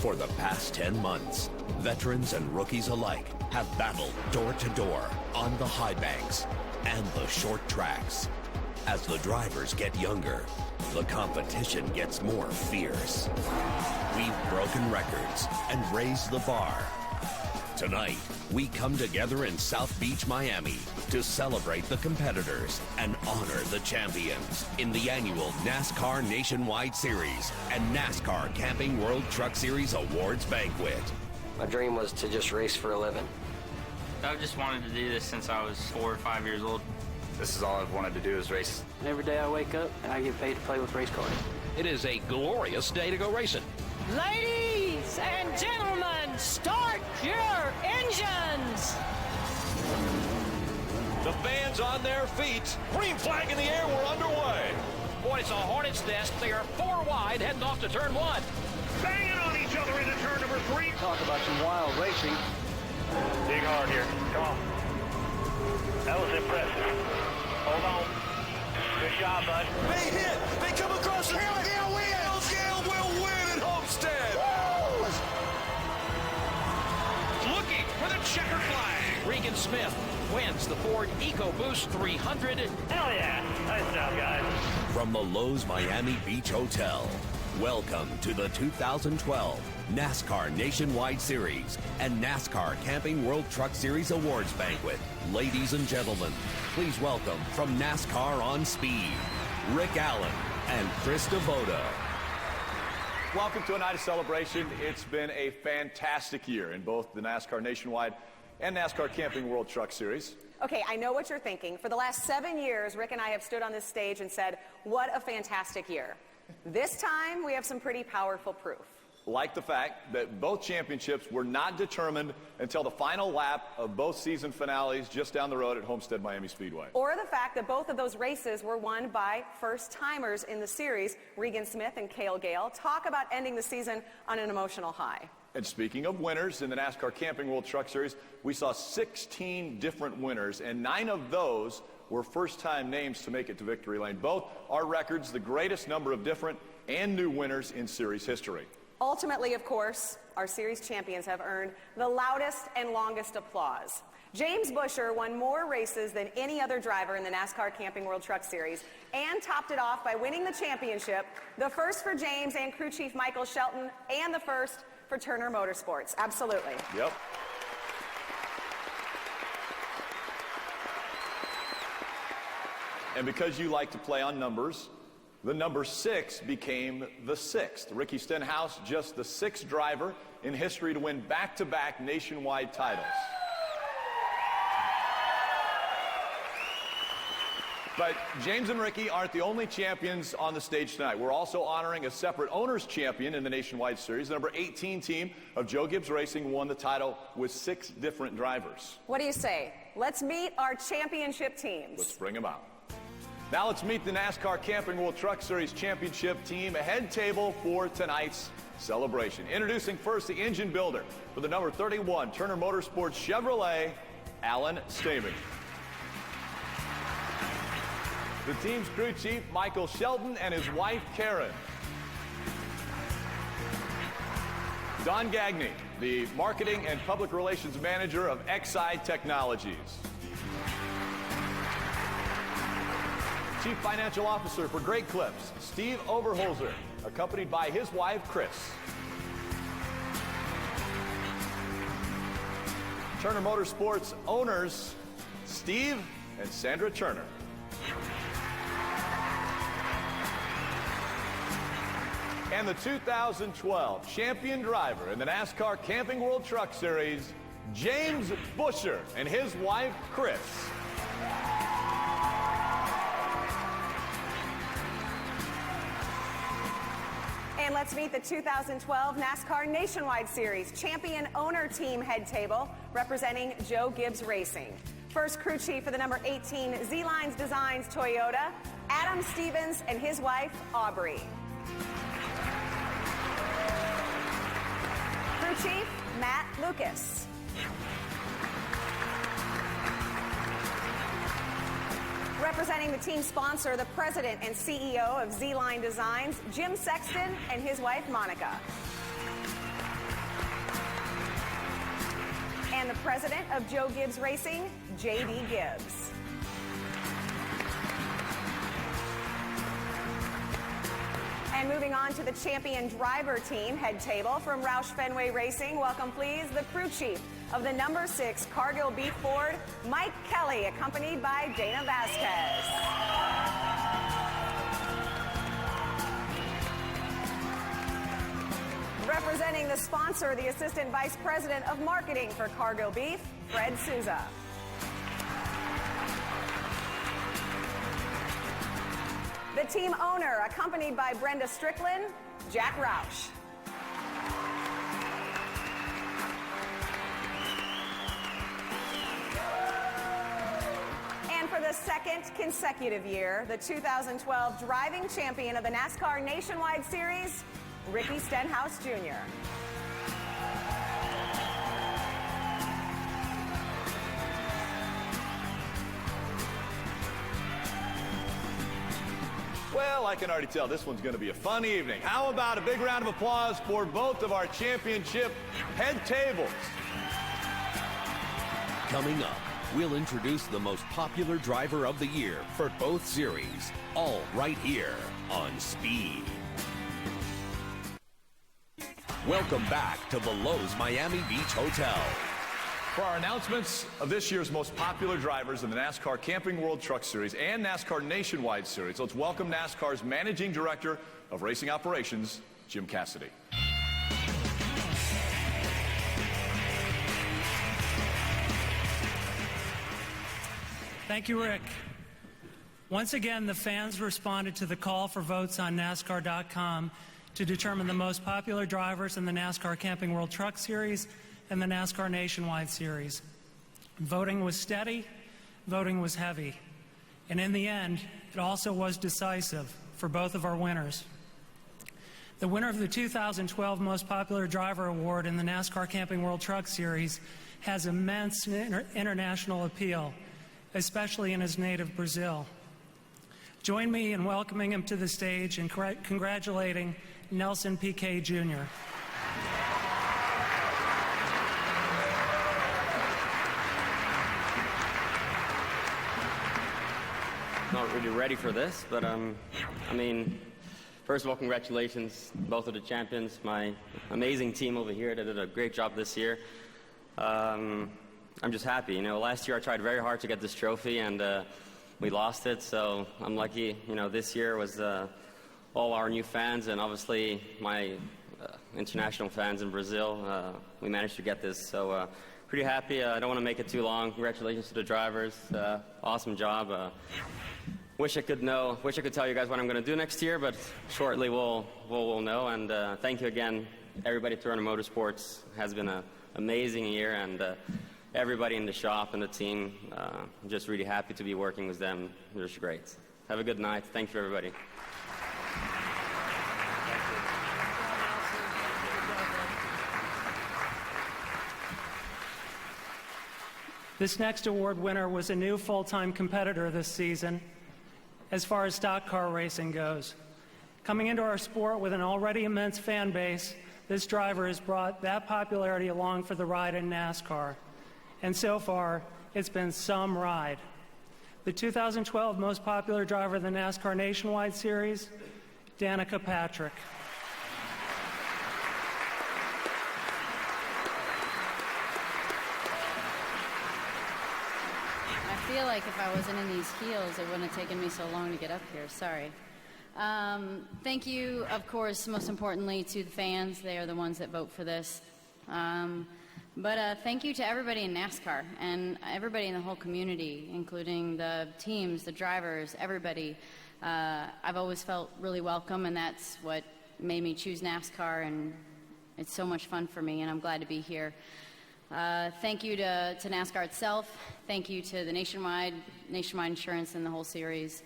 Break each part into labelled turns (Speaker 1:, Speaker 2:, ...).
Speaker 1: For the past 10 months, veterans and rookies alike have battled door to door on the high banks and the short tracks. As the drivers get younger, the competition gets more fierce. We've broken records and raised the bar. Tonight, we come together in South Beach, Miami to celebrate the competitors and honor the champions in the annual NASCAR Nationwide Series and NASCAR Camping World Truck Series Awards Banquet.
Speaker 2: My dream was to just race for a living.
Speaker 3: I've just wanted to do this since I was 4 or 5 years old.
Speaker 4: This is all I've wanted to do is race.
Speaker 2: Every day I wake up and I get paid to play with race cars.
Speaker 5: It is a glorious day to go racing.
Speaker 6: Ladies and gentlemen, start your engines!
Speaker 5: The band's on their feet. Green flag in the air, we're underway. Boy, it's a hornet's nest. They are 4 wide, heading off to turn 1.
Speaker 7: Banging on each other into turn number 3.
Speaker 2: Talk about some wild racing.
Speaker 7: Dig hard here. Come on. That was impressive. Hold on. Good job, bud.
Speaker 5: They hit. They come across the hill. Yale wins. Yale will win at Homestead. Looking for the checker flag. Regan Smith wins the Ford EcoBoost 300.
Speaker 7: Hell yeah. Nice job, guys.
Speaker 1: From the Lowe's Miami Beach Hotel, welcome to the 2012 NASCAR Nationwide Series and NASCAR Camping World Truck Series Awards Banquet. Ladies and gentlemen, please welcome from NASCAR on Speed, Rick Allen and Chris Devoto.
Speaker 8: Welcome to a night of celebration. It's been a fantastic year in both the NASCAR Nationwide and NASCAR Camping World Truck Series.
Speaker 9: Okay, I know what you're thinking. For the last 7 years, Rick and I have stood on this stage and said, what a fantastic year. This time, we have some pretty powerful proof.
Speaker 8: Like the fact that both championships were not determined until the final lap of both season finales just down the road at Homestead Miami Speedway.
Speaker 9: Or the fact that both of those races were won by first-timers in the series, Regan Smith and Cale Gale. Talk about ending the season on an emotional high.
Speaker 8: And speaking of winners in the NASCAR Camping World Truck Series, we saw 16 different winners, and 9 of those were first-time names to make it to victory lane. Both are records, the greatest number of different and new winners in series history.
Speaker 9: Ultimately, of course, our series champions have earned the loudest and longest applause. James Buescher won more races than any other driver in the NASCAR Camping World Truck Series and topped it off by winning the championship, the first for James and crew chief Michael Shelton, and the first for Turner Motorsports. Absolutely.
Speaker 8: Yep. And because you like to play on numbers, the number 6 became the 6th. Ricky Stenhouse, just the 6th driver in history to win back-to-back nationwide titles. But James and Ricky aren't the only champions on the stage tonight. We're also honoring a separate owner's champion in the Nationwide Series. The number 18 team of Joe Gibbs Racing won the title with 6 different drivers.
Speaker 9: What do you say? Let's meet our championship teams.
Speaker 8: Let's bring them out. Now let's meet the NASCAR Camping World Truck Series Championship team, a head table for tonight's celebration. Introducing first the engine builder for the number 31 Turner Motorsports Chevrolet, Alan Stamey. The team's crew chief, Michael Shelton, and his wife, Karen. Don Gagney, the marketing and public relations manager of XI Technologies. Chief Financial Officer for Great Clips, Steve Overholzer, accompanied by his wife, Chris. Turner Motorsports owners, Steve and Sandra Turner. And the 2012 champion driver in the NASCAR Camping World Truck Series, James Buescher and his wife, Chris.
Speaker 9: And let's meet the 2012 NASCAR Nationwide Series champion owner team head table representing Joe Gibbs Racing. First crew chief for the number 18 Z-Lines Designs Toyota, Adam Stevens and his wife, Aubrey. Crew chief, Matt Lucas. Representing the team sponsor, the president and CEO of Z-Line Designs, Jim Sexton and his wife, Monica. and the president of Joe Gibbs Racing, J.D. Gibbs. And moving on to the champion driver team head table from Roush Fenway Racing, welcome please the crew chief of the number 6 Cargill Beef Ford, Mike Kelly, accompanied by Dana Vasquez. Representing the sponsor, the Assistant Vice President of Marketing for Cargill Beef, Fred Souza. The team owner, accompanied by Brenda Strickland, Jack Roush. And for the second consecutive year, the 2012 driving champion of the NASCAR Nationwide Series, Ricky Stenhouse Jr.
Speaker 8: Well, I can already tell this one's going to be a fun evening. How about a big round of applause for both of our championship head tables?
Speaker 1: Coming up, we'll introduce the most popular driver of the year for both series, all right here on Speed. Welcome back to the Lowe's Miami Beach Hotel.
Speaker 8: For our announcements of this year's most popular drivers in the NASCAR Camping World Truck Series and NASCAR Nationwide Series, let's welcome NASCAR's Managing Director of Racing Operations, Jim Cassidy.
Speaker 10: Thank you, Rick. Once again, the fans responded to the call for votes on NASCAR.com to determine the most popular drivers in the NASCAR Camping World Truck Series and the NASCAR Nationwide Series. Voting was steady, voting was heavy, and in the end, it also was decisive for both of our winners. The winner of the 2012 Most Popular Driver Award in the NASCAR Camping World Truck Series has immense international appeal, especially in his native Brazil. Join me in welcoming him to the stage and congratulating Nelson Piquet Jr.
Speaker 11: Not really ready for this, but first of all, congratulations, both of the champions, my amazing team over here. They did a great job this year. I'm just happy. Last year I tried very hard to get this trophy, and we lost it, so I'm lucky. This year was all our new fans, and obviously my international fans in Brazil. We managed to get this, so pretty happy. I don't want to make it too long. Congratulations to the drivers. Awesome job. Wish I could tell you guys what I'm going to do next year, but shortly we'll know. And thank you again, everybody at Turner Motorsports. Has been an amazing year, and everybody in the shop and the team. I'm just really happy to be working with them. They're just great. Have a good night. Thank you, everybody.
Speaker 10: This next award winner was a new full-time competitor this season as far as stock car racing goes. Coming into our sport with an already immense fan base, this driver has brought that popularity along for the ride in NASCAR. And so far, it's been some ride. The 2012 most popular driver of the NASCAR Nationwide Series, Danica Patrick.
Speaker 12: I feel like if I wasn't in these heels, it wouldn't have taken me so long to get up here. Sorry. Thank you, of course, most importantly, to the fans. They are the ones that vote for this. But thank you to everybody in NASCAR and everybody in the whole community, including the teams, the drivers, everybody. I've always felt really welcome, and that's what made me choose NASCAR, and it's so much fun for me, and I'm glad to be here. Thank you to NASCAR itself. Thank you to the Nationwide Insurance and the whole series.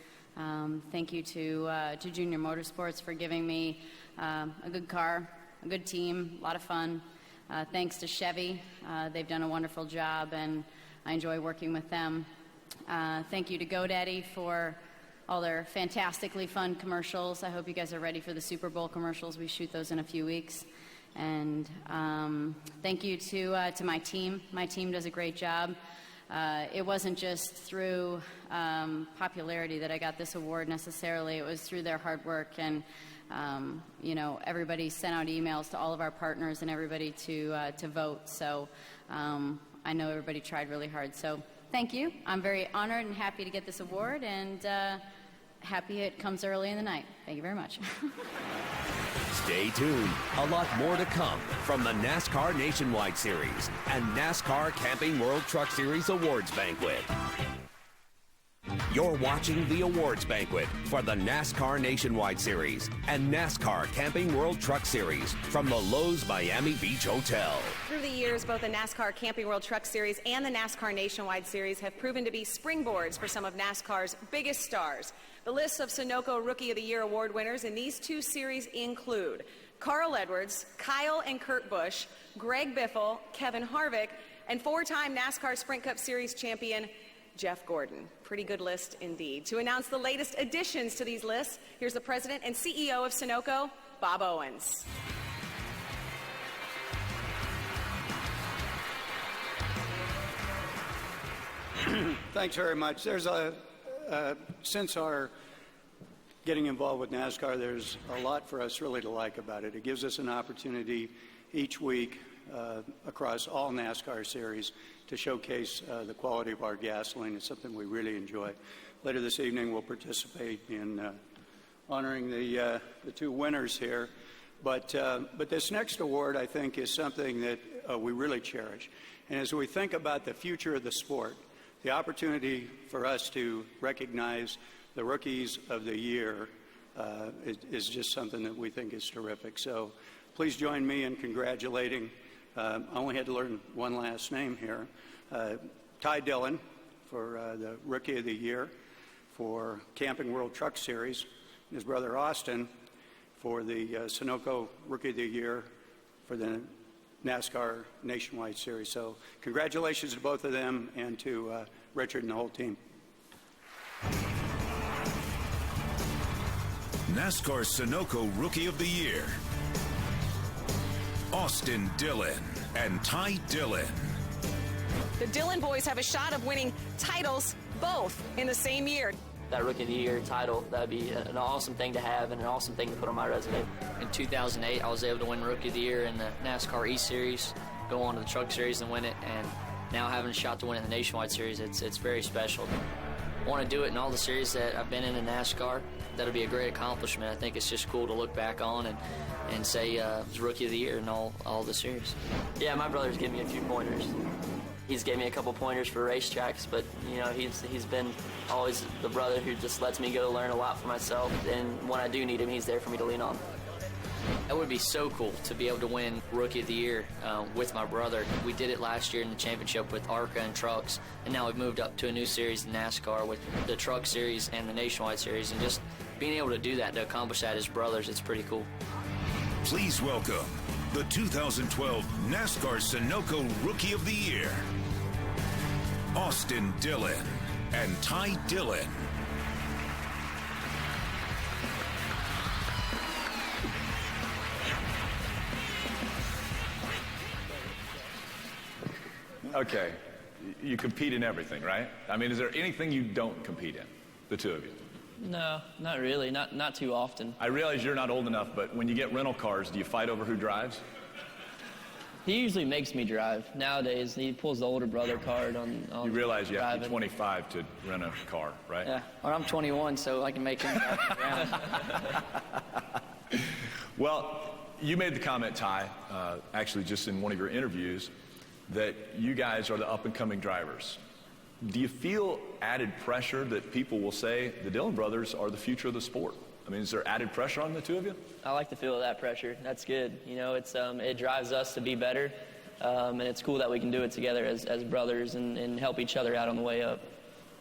Speaker 12: Thank you to Junior Motorsports for giving me a good car, a good team, a lot of fun. Thanks to Chevy. They've done a wonderful job, and I enjoy working with them. Thank you to GoDaddy for all their fantastically fun commercials. I hope you guys are ready for the Super Bowl commercials. We shoot those in a few weeks. And thank you to my team. My team does a great job. It wasn't just through popularity that I got this award necessarily. It was through their hard work, and everybody sent out emails to all of our partners and everybody to vote. So I know everybody tried really hard. So thank you. I'm very honored and happy to get this award, and happy it comes early in the night. Thank you very much.
Speaker 1: Stay tuned. A lot more to come from the NASCAR Nationwide Series and NASCAR Camping World Truck Series Awards Banquet. You're watching the Awards Banquet for the NASCAR Nationwide Series and NASCAR Camping World Truck Series from the Lowe's Miami Beach Hotel.
Speaker 9: Through the years, both the NASCAR Camping World Truck Series and the NASCAR Nationwide Series have proven to be springboards for some of NASCAR's biggest stars. The list of Sunoco Rookie of the Year award winners in these two series include Carl Edwards, Kyle and Kurt Busch, Greg Biffle, Kevin Harvick, and four-time NASCAR Sprint Cup Series champion Jeff Gordon. Pretty good list indeed. To announce the latest additions to these lists, here's the president and CEO of Sunoco, Bob Owens.
Speaker 13: Thanks very much. There's since our getting involved with NASCAR, there's a lot for us really to like about it. It gives us an opportunity each week across all NASCAR series to showcase the quality of our gasoline. It's something we really enjoy. Later this evening, we'll participate in honoring the two winners here. But this next award, I think, is something that we really cherish. And as we think about the future of the sport, the opportunity for us to recognize the Rookies of the Year is just something that we think is terrific. So please join me in congratulating, I only had to learn one last name here, Ty Dillon for the Rookie of the Year for Camping World Truck Series, and his brother Austin for the Sunoco Rookie of the Year for the NASCAR Nationwide Series. So congratulations to both of them and to Richard and the whole team.
Speaker 14: NASCAR Sunoco Rookie of the Year, Austin Dillon and Ty Dillon.
Speaker 9: The Dillon boys have a shot of winning titles both in the same year.
Speaker 15: That Rookie of the Year title, that'd be an awesome thing to have and an awesome thing to put on my resume. In 2008, I was able to win Rookie of the Year in the NASCAR E-Series, go on to the Truck Series and win it, and now having a shot to win in the Nationwide Series, it's very special. I want to do it in all the series that I've been in NASCAR. That'll be a great accomplishment. I think it's just cool to look back on and say it was Rookie of the Year in all the series. Yeah, my brother's given me a few pointers. He's gave me a couple pointers for racetracks, but he's been always the brother who just lets me go learn a lot for myself, and when I do need him, he's there for me to lean on. It would be so cool to be able to win Rookie of the Year with my brother. We did it last year in the championship with ARCA and trucks, and now we've moved up to a new series in NASCAR with the Truck Series and the Nationwide Series, and just being able to do that, to accomplish that as brothers, it's pretty cool.
Speaker 14: Please welcome the 2012 NASCAR Sunoco Rookie of the Year, Austin Dillon and Ty Dillon.
Speaker 8: Okay, you compete in everything, right? I mean, is there anything you don't compete in, the two of you?
Speaker 16: No, not really, not too often.
Speaker 8: I realize you're not old enough, but when you get rental cars, do you fight over who drives?
Speaker 16: He usually makes me drive. Nowadays, he pulls the older brother card on
Speaker 8: You realize you have to be
Speaker 16: driving.
Speaker 8: 25 to rent a car, right?
Speaker 16: Yeah, well, I'm 21, so I can make him drive around.
Speaker 8: Well, you made the comment, Ty, actually just in one of your interviews, that you guys are the up-and-coming drivers. Do you feel added pressure that people will say the Dillon brothers are the future of the sport? I mean, is there added pressure on the two of you?
Speaker 16: I like to feel that pressure. That's good. It drives us to be better, and it's cool that we can do it together as brothers and help each other out on the way up.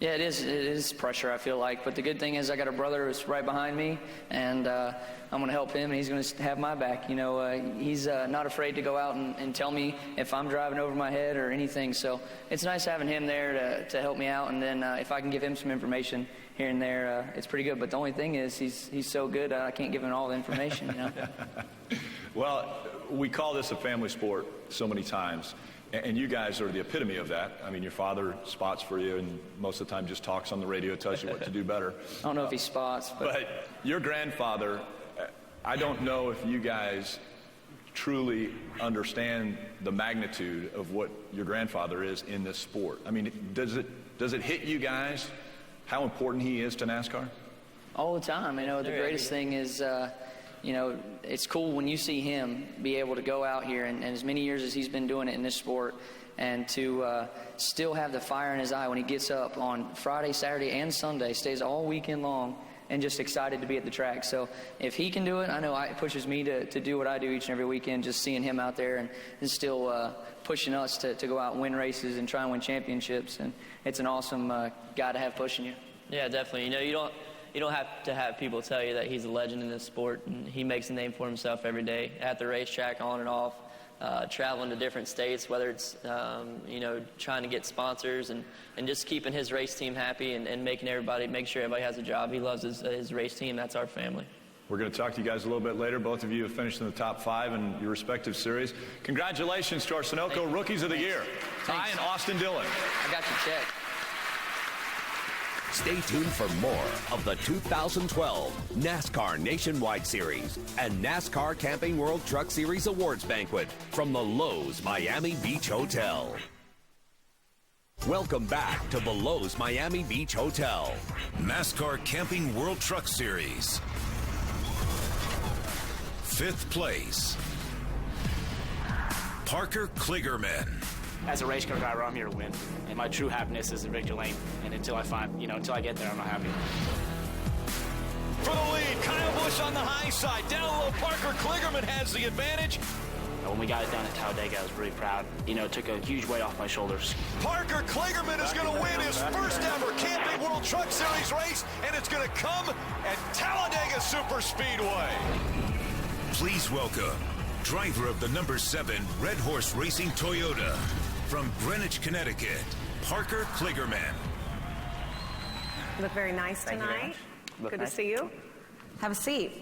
Speaker 17: Yeah, it is pressure, I feel like. But the good thing is I got a brother who's right behind me, and I'm going to help him, and he's going to have my back. He's not afraid to go out and tell me if I'm driving over my head or anything. So it's nice having him there to help me out, and then if I can give him some information here and there, it's pretty good. But the only thing is he's so good, I can't give him all the information,
Speaker 8: Well, we call this a family sport so many times, and you guys are the epitome of that. I mean, your father spots for you, and most of the time just talks on the radio, tells you what to do better.
Speaker 16: I don't know if he spots.
Speaker 8: But your grandfather, I don't know if you guys truly understand the magnitude of what your grandfather is in this sport. I mean, does it hit you guys how important he is to NASCAR?
Speaker 16: All the time. You know, the greatest thing is, you know, it's cool when you see him be able to go out here and as many years as he's been doing it in this sport, and to still have the fire in his eye when he gets up on Friday, Saturday, and Sunday, stays all weekend long, and just excited to be at the track. So if he can do it, I know it pushes me to do what I do each and every weekend, just seeing him out there and still pushing us to go out and win races and try and win championships. And it's an awesome guy to have pushing you.
Speaker 17: Yeah, definitely. You know, you don't have to have people tell you that he's a legend in this sport, and he makes a name for himself every day at the racetrack, on and off, traveling to different states, whether it's, you know, trying to get sponsors and just keeping his race team happy and make sure everybody has a job. He loves his race team. That's our family.
Speaker 8: We're going to talk to you guys a little bit later. Both of you have finished in the top 5 in your respective series. Congratulations to our Sunoco Rookies of the Year, Ty and Austin Dillon.
Speaker 16: I got your check.
Speaker 1: Stay tuned for more of the 2012 NASCAR Nationwide Series and NASCAR Camping World Truck Series Awards Banquet from the Lowe's Miami Beach Hotel. Welcome back to the Lowe's Miami Beach Hotel.
Speaker 14: NASCAR Camping World Truck Series. 5th place, Parker Kligerman.
Speaker 18: As a race car driver, I'm here to win, and my true happiness is in victory lane. And until I get there, I'm not happy.
Speaker 5: For the lead, Kyle Busch on the high side. Down low, Parker Kligerman has the advantage.
Speaker 18: When we got it down at Talladega, I was really proud. You know, it took a huge weight off my shoulders.
Speaker 5: Parker Kligerman is going to win his first ever Camping World Truck Series race, and it's going to come at Talladega Superspeedway.
Speaker 14: Please welcome driver of the number 7 Red Horse Racing Toyota from Greenwich, Connecticut, Parker Kligerman.
Speaker 9: You look very nice tonight. Good to see you. Have a seat.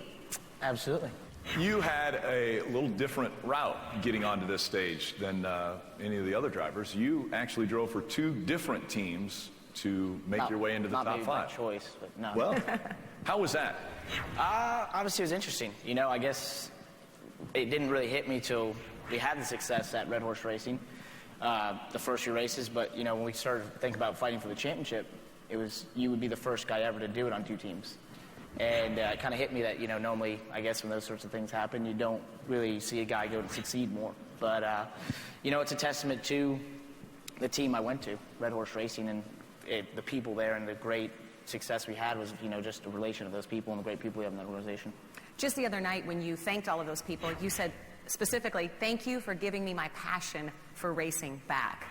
Speaker 16: Absolutely.
Speaker 8: You had a little different route getting onto this stage than any of the other drivers. You actually drove for 2 different teams to make your way into the top 5.
Speaker 18: Not by choice, but no.
Speaker 8: Well, how was that?
Speaker 18: Honestly, it was interesting. You know, I guess it didn't really hit me till we had the success at Red Horse Racing, the first few races. But, you know, when we started thinking about fighting for the championship, it was you would be the first guy ever to do it on 2 teams. And it kind of hit me that, you know, normally, I guess when those sorts of things happen, you don't really see a guy go to succeed more. But, you know, it's a testament to the team I went to, Red Horse Racing, and the people there, and the great success we had was, you know, just a relation of those people and the great people we have in that organization.
Speaker 9: Just the other night when you thanked all of those people, you said specifically, thank you for giving me my passion for racing back.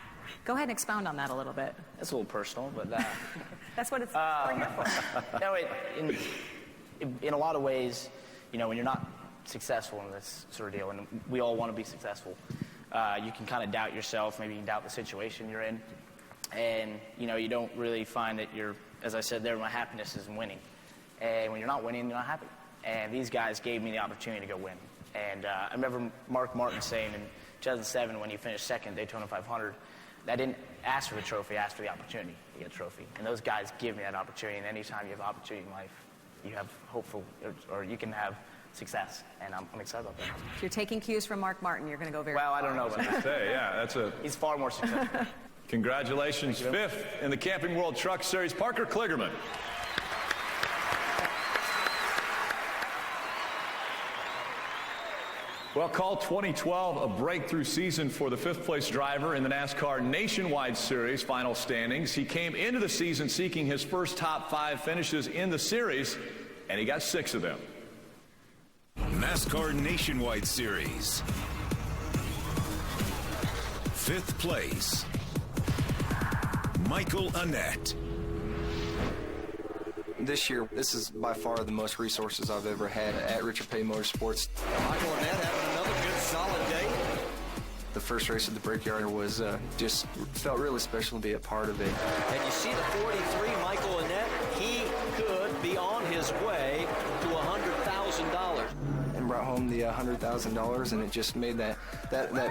Speaker 9: Go ahead and expound on that a little bit.
Speaker 18: That's a little personal, but...
Speaker 9: That's what it's we're here for.
Speaker 18: No, in a lot of ways, you know, when you're not successful in this sort of deal, and we all want to be successful, you can kind of doubt yourself, maybe you can doubt the situation you're in, and, you know, you don't really find that you're, as I said there, my happiness is in winning. And when you're not winning, you're not happy. And these guys gave me the opportunity to go win. And I remember Mark Martin saying in 2007 when he finished second Daytona 500, I didn't ask for the trophy, I asked for the opportunity to get a trophy. And those guys give me that opportunity, and anytime you have opportunity in life, you have hopeful, or you can have success, and I'm excited about that.
Speaker 9: If you're taking cues from Mark Martin, you're going to go very
Speaker 18: well, I don't know about
Speaker 8: that.
Speaker 18: He's far more successful.
Speaker 8: Congratulations, 5th in the Camping World Truck Series, Parker Kligerman. Well, call 2012 a breakthrough season for the 5th place driver in the NASCAR Nationwide Series final standings. He came into the season seeking his first top 5 finishes in the series, and he got 6 of them.
Speaker 14: NASCAR Nationwide Series. 5th place, Michael Annett.
Speaker 19: This year, this is by far the most resources I've ever had at Richard Petty Motorsports.
Speaker 5: Michael Annett having another good solid day.
Speaker 19: The first race at the Brickyard was just felt really special to be a part of it.
Speaker 5: And you see the 43, Michael Annett, he could be on his way to $100,000.
Speaker 19: And brought home the $100,000, and it just made that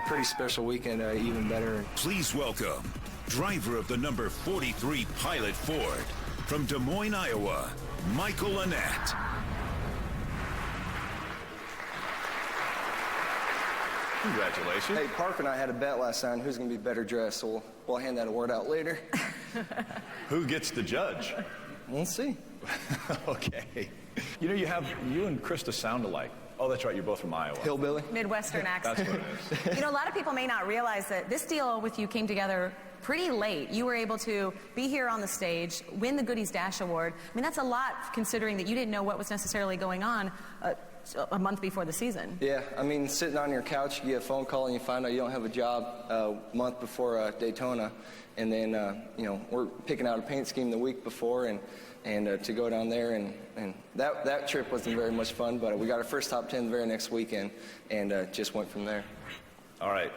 Speaker 19: pretty special weekend even better.
Speaker 14: Please welcome driver of the number 43 Pilot Ford from Des Moines, Iowa, Michael Annett.
Speaker 8: Congratulations.
Speaker 19: Hey, Parker and I had a bet last night on who's going to be better dressed, so we'll hand that award out later.
Speaker 8: Who gets to judge?
Speaker 19: We'll see.
Speaker 8: Okay. You know, you and Krista sound alike. Oh, that's right. You're both from Iowa.
Speaker 19: Hillbilly?
Speaker 9: Midwestern accent.
Speaker 8: That's what it is.
Speaker 9: You know, a lot of people may not realize that this deal with you came together pretty late. You were able to be here on the stage, win the Goodies Dash Award. I mean, that's a lot considering that you didn't know what was necessarily going on a month before the season.
Speaker 19: Yeah, I mean, sitting on your couch, you get a phone call and you find out you don't have a job a month before Daytona. And then, you know, we're picking out a paint scheme the week before and to go down there. And that trip wasn't very much fun, but we got our first top 10 the very next weekend and just went from there.
Speaker 8: All right.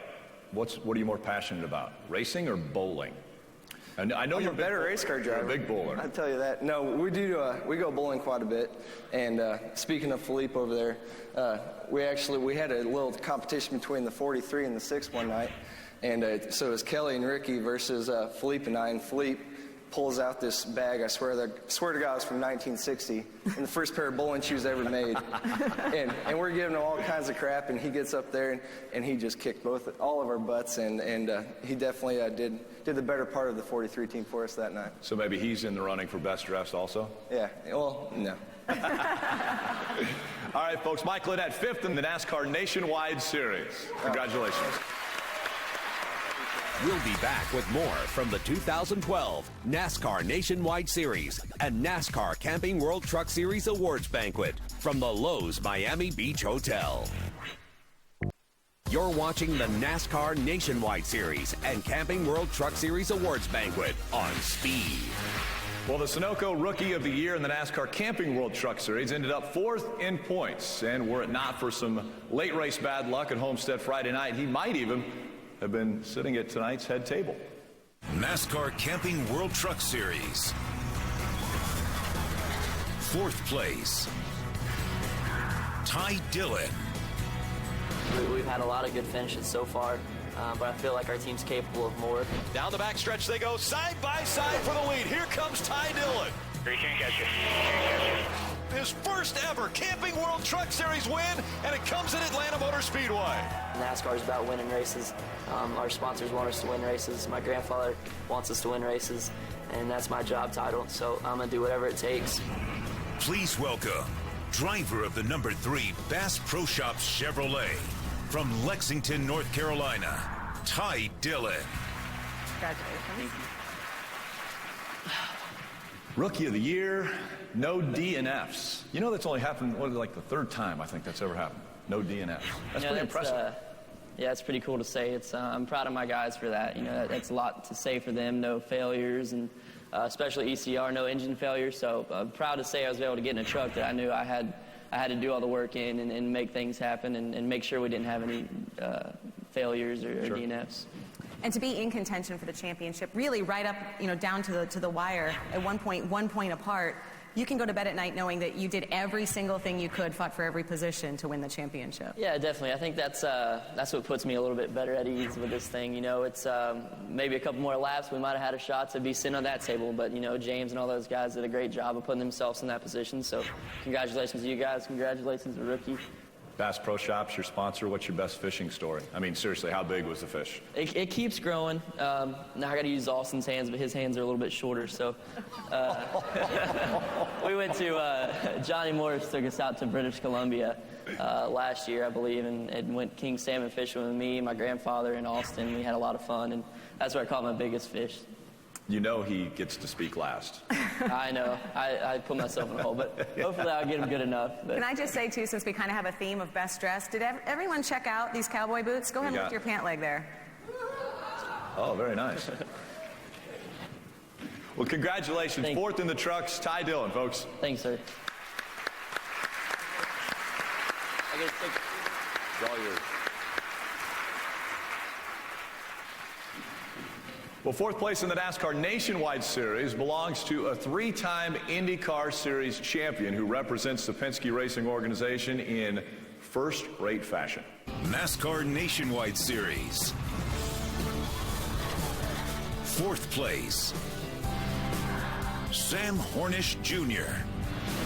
Speaker 8: What are you more passionate about, racing or bowling? And I know
Speaker 19: I'm
Speaker 8: you're
Speaker 19: a better race car driver.
Speaker 8: You're a big bowler.
Speaker 19: I tell you that. No, we go bowling quite a bit. And speaking of Philippe over there, we had a little competition between the 43 and the 6 one night. And so it was Kelly and Ricky versus Philippe and I. And Philippe pulls out this bag. I swear to God, it was from 1960, and the first pair of bowling shoes ever made. and we're giving him all kinds of crap, and he gets up there and he just kicked all of our butts, and he definitely did the better part of the 43 team for us that night.
Speaker 8: So maybe he's in the running for best dressed also?
Speaker 19: Yeah. Well, no.
Speaker 8: All right, folks. Mike Annett, 5th in the NASCAR Nationwide Series. Congratulations.
Speaker 1: We'll be back with more from the 2012 NASCAR Nationwide Series and NASCAR Camping World Truck Series Awards Banquet from the Lowe's Miami Beach Hotel. You're watching the NASCAR Nationwide Series and Camping World Truck Series Awards Banquet on Speed.
Speaker 8: Well, the Sunoco Rookie of the Year in the NASCAR Camping World Truck Series ended up 4th in points. And were it not for some late race bad luck at Homestead Friday night, he might even have been sitting at tonight's head table.
Speaker 14: NASCAR Camping World Truck Series. 4th place, Ty Dillon.
Speaker 15: We've had a lot of good finishes so far, but I feel like our team's capable of more.
Speaker 5: Down the backstretch they go side by side for the lead. Here comes Ty Dillon.
Speaker 7: You can't catch it.
Speaker 5: His first ever Camping World Truck Series win, and it comes at Atlanta Motor Speedway.
Speaker 15: NASCAR is about winning races. Our sponsors want us to win races. My grandfather wants us to win races, and that's my job title, so I'm going to do whatever it takes.
Speaker 14: Please welcome driver of the number 3 Bass Pro Shops Chevrolet from Lexington, North Carolina, Ty Dillon.
Speaker 9: Congratulations.
Speaker 8: Rookie of the Year, no DNFs. You know, that's only happened, like the 3rd time I think that's ever happened. No DNFs. That's pretty impressive.
Speaker 16: Yeah, it's pretty cool to say. I'm proud of my guys for that. You know, that's a lot to say for them. No failures, and especially ECR, no engine failures. So I'm proud to say I was able to get in a truck that I knew I had to do all the work in and make things happen and make sure we didn't have any failures or DNFs.
Speaker 9: And to be in contention for the championship, really right up, down to the wire, at 1 point apart, you can go to bed at night knowing that you did every single thing you could, fought for every position to win the championship.
Speaker 16: Yeah, definitely. I think that's what puts me a little bit better at ease with this thing. It's maybe a couple more laps, we might have had a shot to be sitting on that table, but James and all those guys did a great job of putting themselves in that position. So congratulations to you guys. Congratulations to the rookie.
Speaker 8: Bass Pro Shops, your sponsor. What's your best fishing story? I mean, seriously, how big was the fish?
Speaker 16: It keeps growing. Now I got to use Austin's hands, but his hands are a little bit shorter. So we went to Johnny Morris took us out to British Columbia last year, I believe, and went king salmon fishing with me, my grandfather, and Austin. We had a lot of fun, and that's where I caught my biggest fish.
Speaker 8: You know he gets to speak last.
Speaker 16: I know. I put myself in a hole, but hopefully I'll get him good enough. But.
Speaker 9: Can I just say, too, since we kind of have a theme of best dressed, did everyone check out these cowboy boots? Go ahead and lift your pant leg there.
Speaker 8: Oh, very nice. Well, congratulations.
Speaker 16: Thank
Speaker 8: 4th in the trucks, Ty Dillon, folks.
Speaker 16: Thanks, sir.
Speaker 8: It's all yours. Well, 4th place in the NASCAR Nationwide Series belongs to a 3-time IndyCar Series champion who represents the Penske Racing Organization in first-rate fashion.
Speaker 14: NASCAR Nationwide Series. 4th place, Sam Hornish Jr.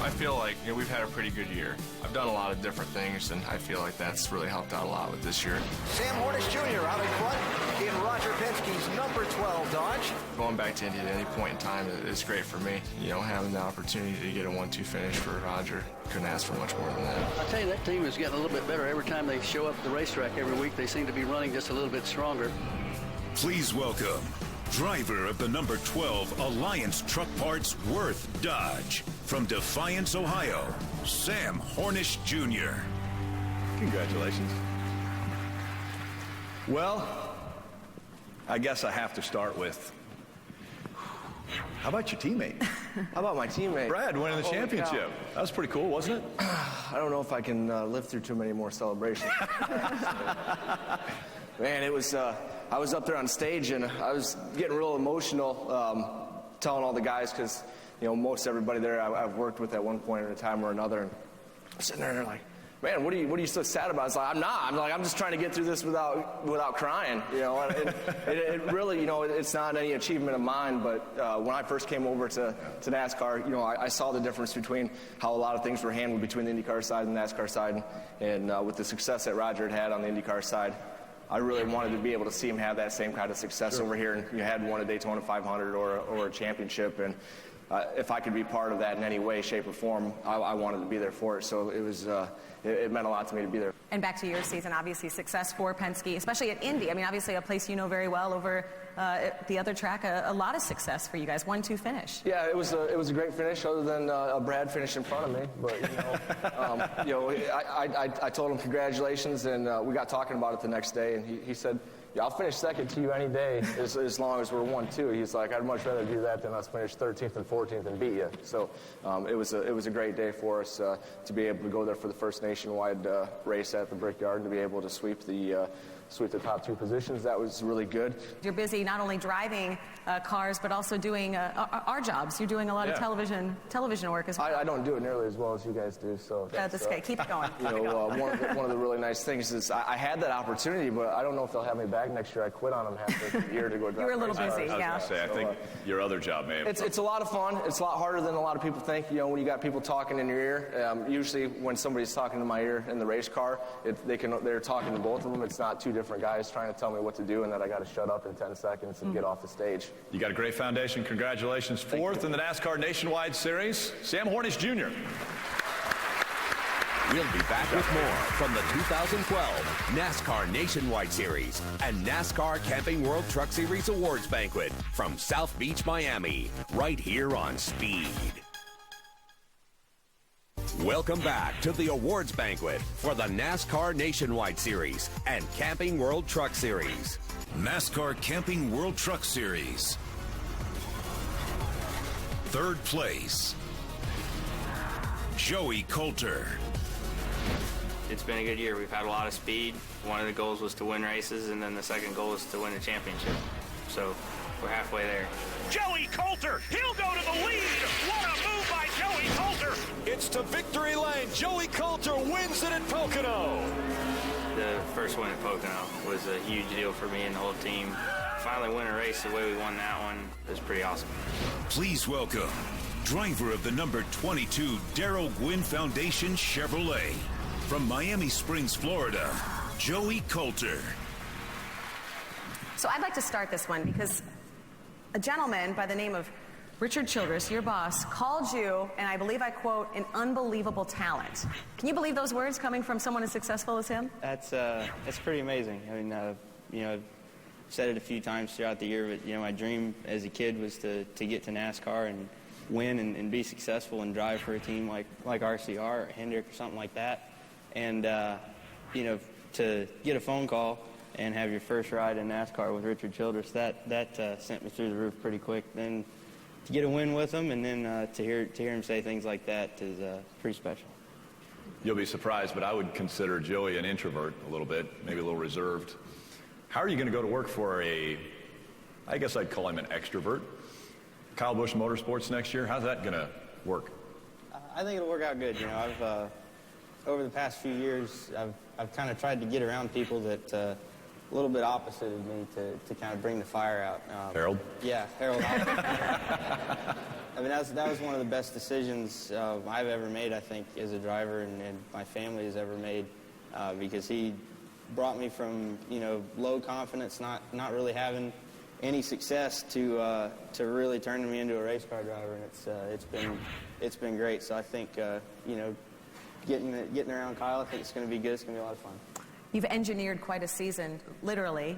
Speaker 20: I feel like we've had a pretty good year. I've done a lot of different things, and I feel like that's really helped out a lot with this year.
Speaker 21: Sam Hornish Jr. out in front in Roger Penske's number 12 Dodge.
Speaker 20: Going back to Indy at any point in time is great for me. Having the opportunity to get a 1-2 finish for Roger, couldn't ask for much more than that.
Speaker 22: I'll tell you, that team is getting a little bit better. Every time they show up at the racetrack every week, they seem to be running just a little bit stronger.
Speaker 14: Please welcome driver of the number 12 Alliance Truck Parts Worth Dodge from Defiance, Ohio, Sam Hornish Jr.
Speaker 8: Congratulations. Well, I guess I have to start with, how about your teammate?
Speaker 19: How about my teammate?
Speaker 8: Brad winning the championship. That was pretty cool, wasn't it?
Speaker 19: I don't know if I can live through too many more celebrations. Man, it was, I was up there on stage and I was getting real emotional telling all the guys because, most everybody there I've worked with at one point at a time or another. And I'm sitting there and they're like, man, what are you so sad about? It's like, I'm not. I'm just trying to get through this without crying, And it really, it's not any achievement of mine, but when I first came over to NASCAR, I saw the difference between how a lot of things were handled between the IndyCar side and the NASCAR side, and with the success that Roger had on the IndyCar side, I really wanted to be able to see him have that same kind of success over here, and you had won a Daytona 500 or a championship, and if I could be part of that in any way, shape, or form, I wanted to be there for it. So it was, it meant a lot to me to be there.
Speaker 9: And back to your season, obviously success for Penske, especially at Indy. I mean, obviously a place you know very well over the other track. A lot of success for you guys. 1-2 finish.
Speaker 19: Yeah, it was a great finish, other than a Brad finish in front of me. But I told him congratulations, and we got talking about it the next day, and he said, yeah, I'll finish second to you any day as long as we're 1-2. He's like, I'd much rather do that than us finish 13th and 14th and beat you. So it was a great day for us to be able to go there for the first nationwide race at the Brickyard and to be able to sweep the top 2 positions. That was really good.
Speaker 9: You're busy not only driving cars, but also doing our jobs. You're doing a lot of television work as well.
Speaker 19: I don't do it nearly as well as you guys do. So
Speaker 9: that's okay. Keep it going.
Speaker 19: One of the really nice things is I had that opportunity, but I don't know if they'll have me back next year. I quit on them half the year to go drive.
Speaker 9: You were a little busy,
Speaker 8: I was going to say, I think your other job may have...
Speaker 19: It's a lot of fun. It's a lot harder than a lot of people think. When you got people talking in your ear, usually when somebody's talking to my ear in the race car, they're talking to both of them. It's not 2 different guys trying to tell me what to do and that I got to shut up in 10 seconds and get off the stage.
Speaker 8: You got a great foundation. Congratulations. 4th in the NASCAR Nationwide Series, Sam Hornish Jr.
Speaker 1: We'll be back with more from the 2012 NASCAR Nationwide Series and NASCAR Camping World Truck Series Awards Banquet from South Beach, Miami, right here on Speed. Welcome back to the awards banquet for the NASCAR Nationwide Series and Camping World Truck Series.
Speaker 14: NASCAR Camping World Truck Series. 3rd place, Joey Coulter.
Speaker 3: It's been a good year. We've had a lot of speed. One of the goals was to win races, and then the second goal was to win a championship. So we're halfway there.
Speaker 5: Joey Coulter, he'll go to the lead. What a move by Joey Coulter. It's to victory lane. Joey Coulter wins it at Pocono.
Speaker 3: The first win at Pocono was a huge deal for me and the whole team. Finally win a race the way we won that one is pretty awesome.
Speaker 14: Please welcome driver of the number 22 Darrell Gwynn Foundation Chevrolet from Miami Springs, Florida, Joey Coulter.
Speaker 9: So I'd like to start this one because a gentleman by the name of Richard Childress, your boss, called you, and I believe I quote, an unbelievable talent. Can you believe those words coming from someone as successful as him?
Speaker 23: That's pretty amazing. I mean, I've said it a few times throughout the year, but my dream as a kid was to get to NASCAR and win and be successful and drive for a team like RCR or Hendrick or something like that. And to get a phone call and have your first ride in NASCAR with Richard Childress, that sent me through the roof pretty quick. Then to get a win with him, and then to hear him say things like that is pretty special.
Speaker 8: You'll be surprised, but I would consider Joey an introvert a little bit, maybe a little reserved. How are you going to go to work for I guess I'd call him an extrovert, Kyle Busch Motorsports next year? How's that going to work?
Speaker 23: I think it'll work out good. over the past few years, I've kind of tried to get around people that a little bit opposite of me to kind of bring the fire out.
Speaker 8: Harold?
Speaker 23: Yeah, Harold. I mean, that was one of the best decisions I've ever made, I think, as a driver, and my family has ever made, because he brought me from, low confidence, not really having any success, to really turning me into a race car driver, and it's been great. So I think getting around Kyle, I think it's going to be good. It's going to be a lot of fun.
Speaker 9: You've engineered quite a season, literally.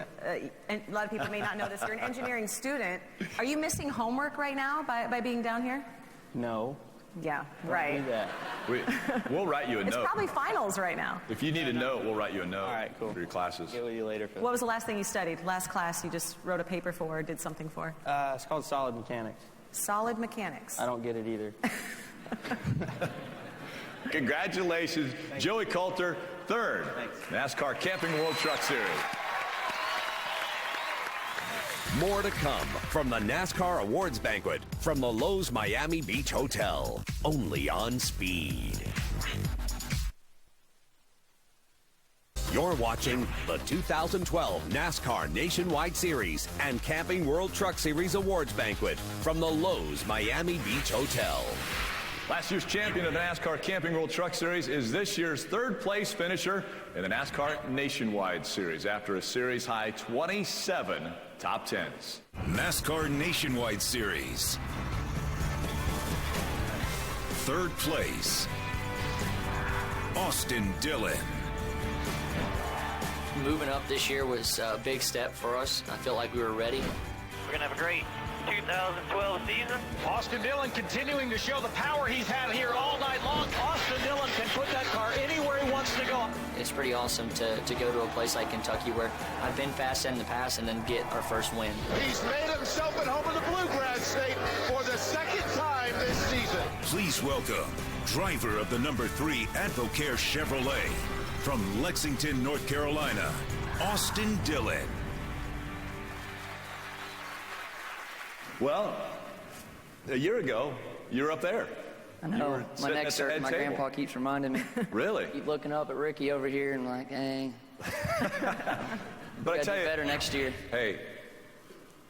Speaker 9: And a lot of people may not know this. You're an engineering student. Are you missing homework right now by being down here?
Speaker 23: No.
Speaker 9: Yeah, right.
Speaker 23: Don't do that.
Speaker 8: We'll write you a note.
Speaker 9: It's probably finals right now.
Speaker 8: If you need a note, we'll write you a note.
Speaker 23: All right, cool.
Speaker 8: For your classes.
Speaker 23: Get with you later.
Speaker 9: What was the last thing you studied? Last class you just wrote a paper for or did something for?
Speaker 23: It's called solid mechanics.
Speaker 9: Solid mechanics.
Speaker 23: I don't get it either.
Speaker 8: Congratulations, Joey Coulter, third.
Speaker 23: Thanks.
Speaker 8: NASCAR Camping World Truck Series.
Speaker 1: More to come from the NASCAR Awards Banquet from the Lowe's Miami Beach Hotel, only on Speed. You're watching the 2012 NASCAR Nationwide Series and Camping World Truck Series Awards Banquet from the Lowe's Miami Beach Hotel.
Speaker 8: Last year's champion of the NASCAR Camping World Truck Series is this year's third-place finisher in the NASCAR Nationwide Series after a series-high 27 top 10s.
Speaker 14: NASCAR Nationwide Series. Third place, Austin Dillon.
Speaker 15: Moving up this year was a big step for us. I feel like we were ready.
Speaker 7: We're going to have a great 2012 season.
Speaker 5: Austin Dillon continuing to show the power he's had here all night long. Austin Dillon can put that car anywhere he wants to go.
Speaker 15: It's pretty awesome to go to a place like Kentucky where I've been fast in the past and then get our first win.
Speaker 21: He's made himself at home in the Bluegrass State for the second time this season.
Speaker 14: Please welcome driver of the number 3 Advocare Chevrolet from Lexington, North Carolina, Austin Dillon.
Speaker 8: Well, a year ago, you were up there.
Speaker 16: I know. My neck's hurting. My grandpa keeps reminding me.
Speaker 8: Really?
Speaker 16: Keep looking up at Ricky over here and like, hey.
Speaker 8: But I tell you,
Speaker 16: better next year.
Speaker 8: Hey,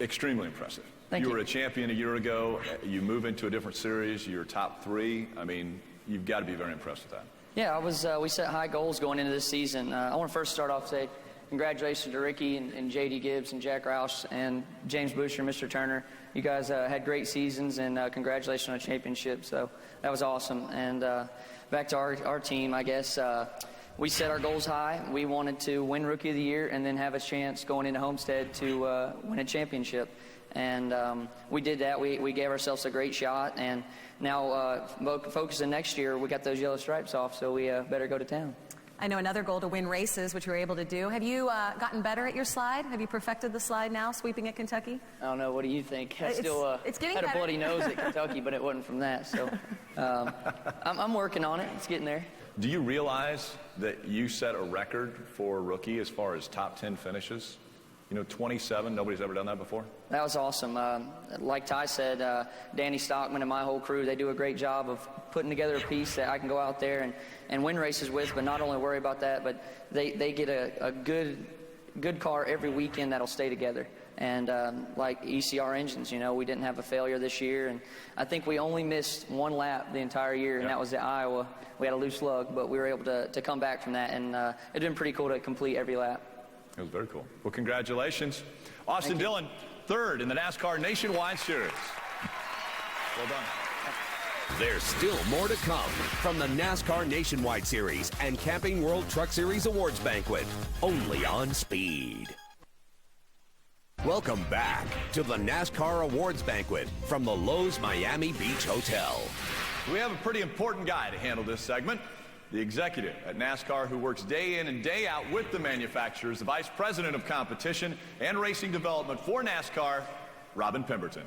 Speaker 8: extremely impressive.
Speaker 16: Thank you.
Speaker 8: You were a champion a year ago. You move into a different series. You're top 3. I mean, you've got to be very impressed with that.
Speaker 16: Yeah, we set high goals going into this season. I want to first start off say congratulations to Ricky and J.D. Gibbs and Jack Roush and James Boucher and Mr. Turner. You guys had great seasons, and congratulations on a championship. So that was awesome. And back to our team, I guess. We set our goals high. We wanted to win Rookie of the Year and then have a chance going into Homestead to win a championship. And we did that. We gave ourselves a great shot. And now focusing next year, we got those yellow stripes off, so we better go to town.
Speaker 9: I know another goal to win races, which you were able to do. Have you gotten better at your slide? Have you perfected the slide now, sweeping at Kentucky?
Speaker 16: I don't know. What do you think? I still
Speaker 9: it's getting
Speaker 16: had
Speaker 9: better.
Speaker 16: a bloody nose at Kentucky, but it wasn't from that. So I'm working on it. It's getting there.
Speaker 8: Do you realize that you set a record for a rookie as far as top 10 finishes? 27. Nobody's ever done that before.
Speaker 16: That was awesome. Like Ty said, Danny Stockman and my whole crew, they do a great job of putting together a piece that I can go out there and win races with, but not only worry about that, but they get a good car every weekend that'll stay together. And like ECR engines, we didn't have a failure this year, and I think we only missed one lap the entire year, and that was at Iowa. We had a loose lug, but we were able to come back from that, and it's been pretty cool to complete every lap.
Speaker 8: It was very cool. Well, congratulations. Austin Dillon, third in the NASCAR Nationwide Series. Well done.
Speaker 1: There's still more to come from the NASCAR Nationwide Series and Camping World Truck Series Awards Banquet, only on Speed. Welcome back to the NASCAR Awards Banquet from the Lowe's Miami Beach Hotel.
Speaker 8: We have a pretty important guy to handle this segment. The executive at NASCAR who works day in and day out with the manufacturers, the vice president of competition and racing development for NASCAR, Robin Pemberton.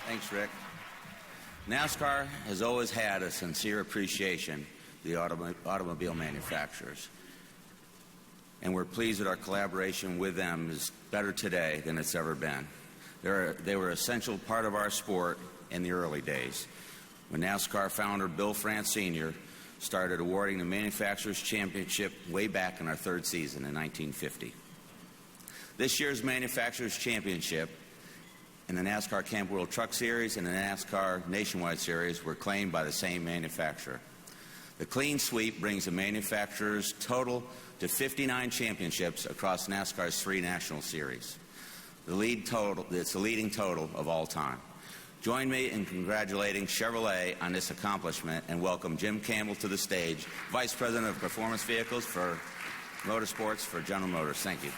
Speaker 2: Thanks, Rick. NASCAR has always had a sincere appreciation of the automobile manufacturers. And we're pleased that our collaboration with them is better today than it's ever been. They were an essential part of our sport in the early days, when NASCAR founder Bill France Sr. started awarding the Manufacturers' Championship way back in our third season in 1950. This year's Manufacturers' Championship and the NASCAR Camping World Truck Series and the NASCAR Nationwide Series were claimed by the same manufacturer. The clean sweep brings the manufacturer's total to 59 championships across NASCAR's 3 national series. It's the leading total of all time. Join me in congratulating Chevrolet on this accomplishment and welcome Jim Campbell to the stage, Vice President of Performance Vehicles for Motorsports for General Motors. Thank you.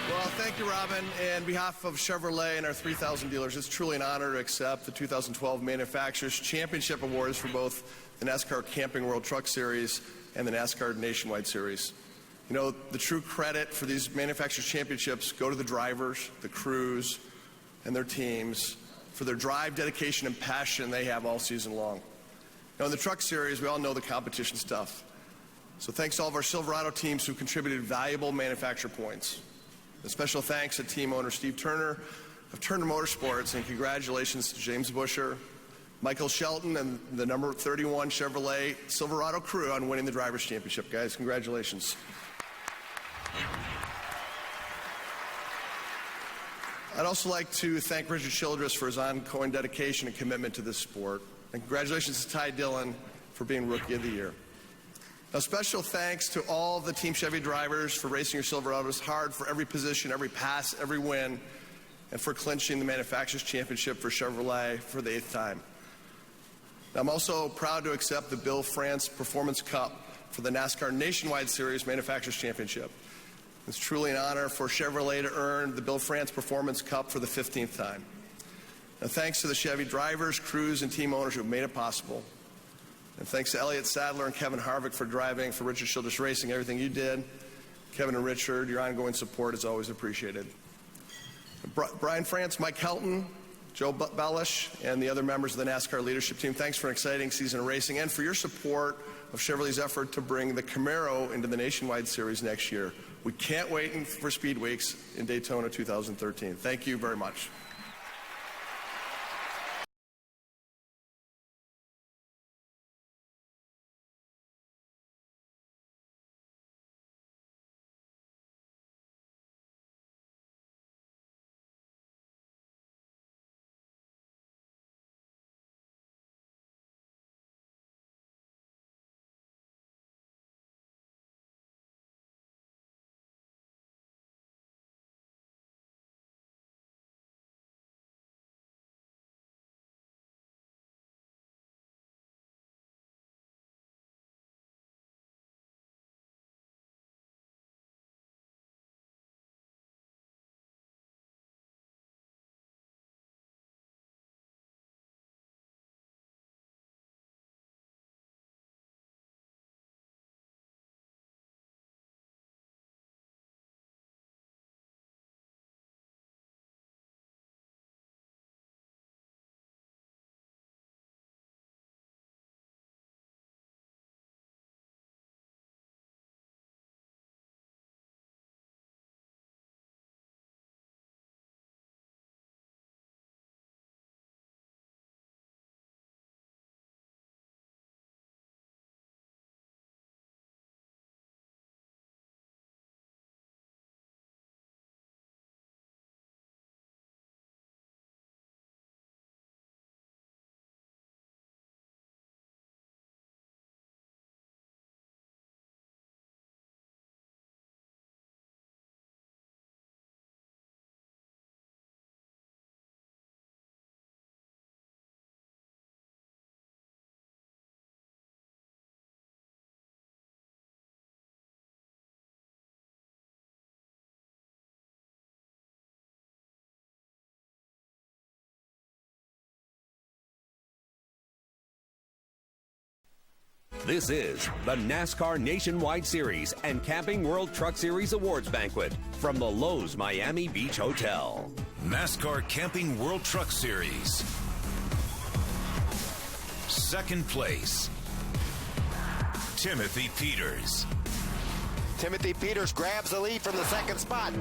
Speaker 4: Well, thank you, Robin. And on behalf of Chevrolet and our 3,000 dealers, it's truly an honor to accept the 2012 Manufacturers' Championship Awards for both the NASCAR Camping World Truck Series and the NASCAR Nationwide Series. You know, the true credit for these Manufacturers' Championships go to the drivers, the crews, and their teams for their drive, dedication, and passion they have all season long. Now, in the Truck Series, we all know the competition's tough. So thanks to all of our Silverado teams who contributed valuable manufacturer points. A special thanks to team owner Steve Turner of Turner Motorsports, and congratulations to James Busher, Michael Shelton, and the number 31 Chevrolet Silverado crew on winning the Drivers' Championship. Guys, congratulations. I'd also like to thank Richard Childress for his ongoing dedication and commitment to this sport. And congratulations to Ty Dillon for being Rookie of the Year. A special thanks to all the Team Chevy drivers for racing your Silverados hard for every position, every pass, every win, and for clinching the Manufacturers' Championship for Chevrolet for the 8th time. I'm also proud to accept the Bill France Performance Cup for the NASCAR Nationwide Series Manufacturers' Championship. It's truly an honor for Chevrolet to earn the Bill France Performance Cup for the 15th time. Now, thanks to the Chevy drivers, crews, and team owners who have made it possible. And thanks to Elliott Sadler and Kevin Harvick for driving, for Richard Childress Racing, everything you did. Kevin and Richard, your ongoing support is always appreciated. Brian France, Mike Helton, Joe Bellish, and the other members of the NASCAR leadership team, thanks for an exciting season of racing and for your support of Chevrolet's effort to bring the Camaro into the Nationwide Series next year. We can't wait for Speed Weeks in Daytona 2013. Thank you very much.
Speaker 1: This is the NASCAR Nationwide Series and Camping World Truck Series Awards Banquet from the Lowe's Miami Beach Hotel.
Speaker 14: NASCAR Camping World Truck Series. Second place, Timothy Peters.
Speaker 21: Timothy Peters grabs the lead from the second spot.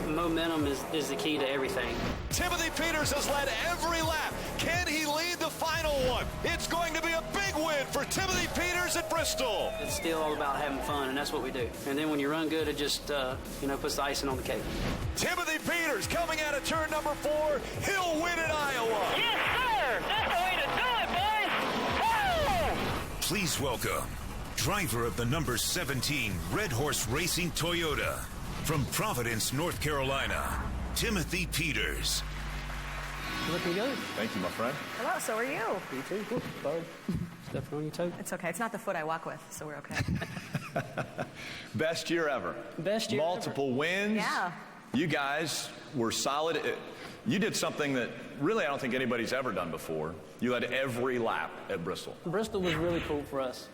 Speaker 22: Momentum is the key to everything.
Speaker 5: Timothy Peters has led every lap. Can he lead the final one? It's going to be a big win for Timothy Peters at Bristol.
Speaker 22: It's still all about having fun, and that's what we do. And then when you run good, it just, puts the icing on the cake.
Speaker 5: Timothy Peters coming out of turn number 4. He'll win at Iowa.
Speaker 7: Yes, sir. That's the way to do it, boys. Woo!
Speaker 14: Please welcome driver of the number 17 Red Horse Racing Toyota from Providence, North Carolina, Timothy Peters.
Speaker 22: Looking good.
Speaker 8: Thank you, my friend.
Speaker 9: Hello, so are you?
Speaker 22: You too. Whoop, sorry. Stepping on your toe.
Speaker 9: It's okay. It's not the foot I walk with, so we're okay.
Speaker 8: Best year ever.
Speaker 22: Best year
Speaker 8: Multiple wins.
Speaker 9: Yeah.
Speaker 8: You guys were solid. You did something that really I don't think anybody's ever done before. You led every lap at Bristol.
Speaker 22: Bristol was really cool for us.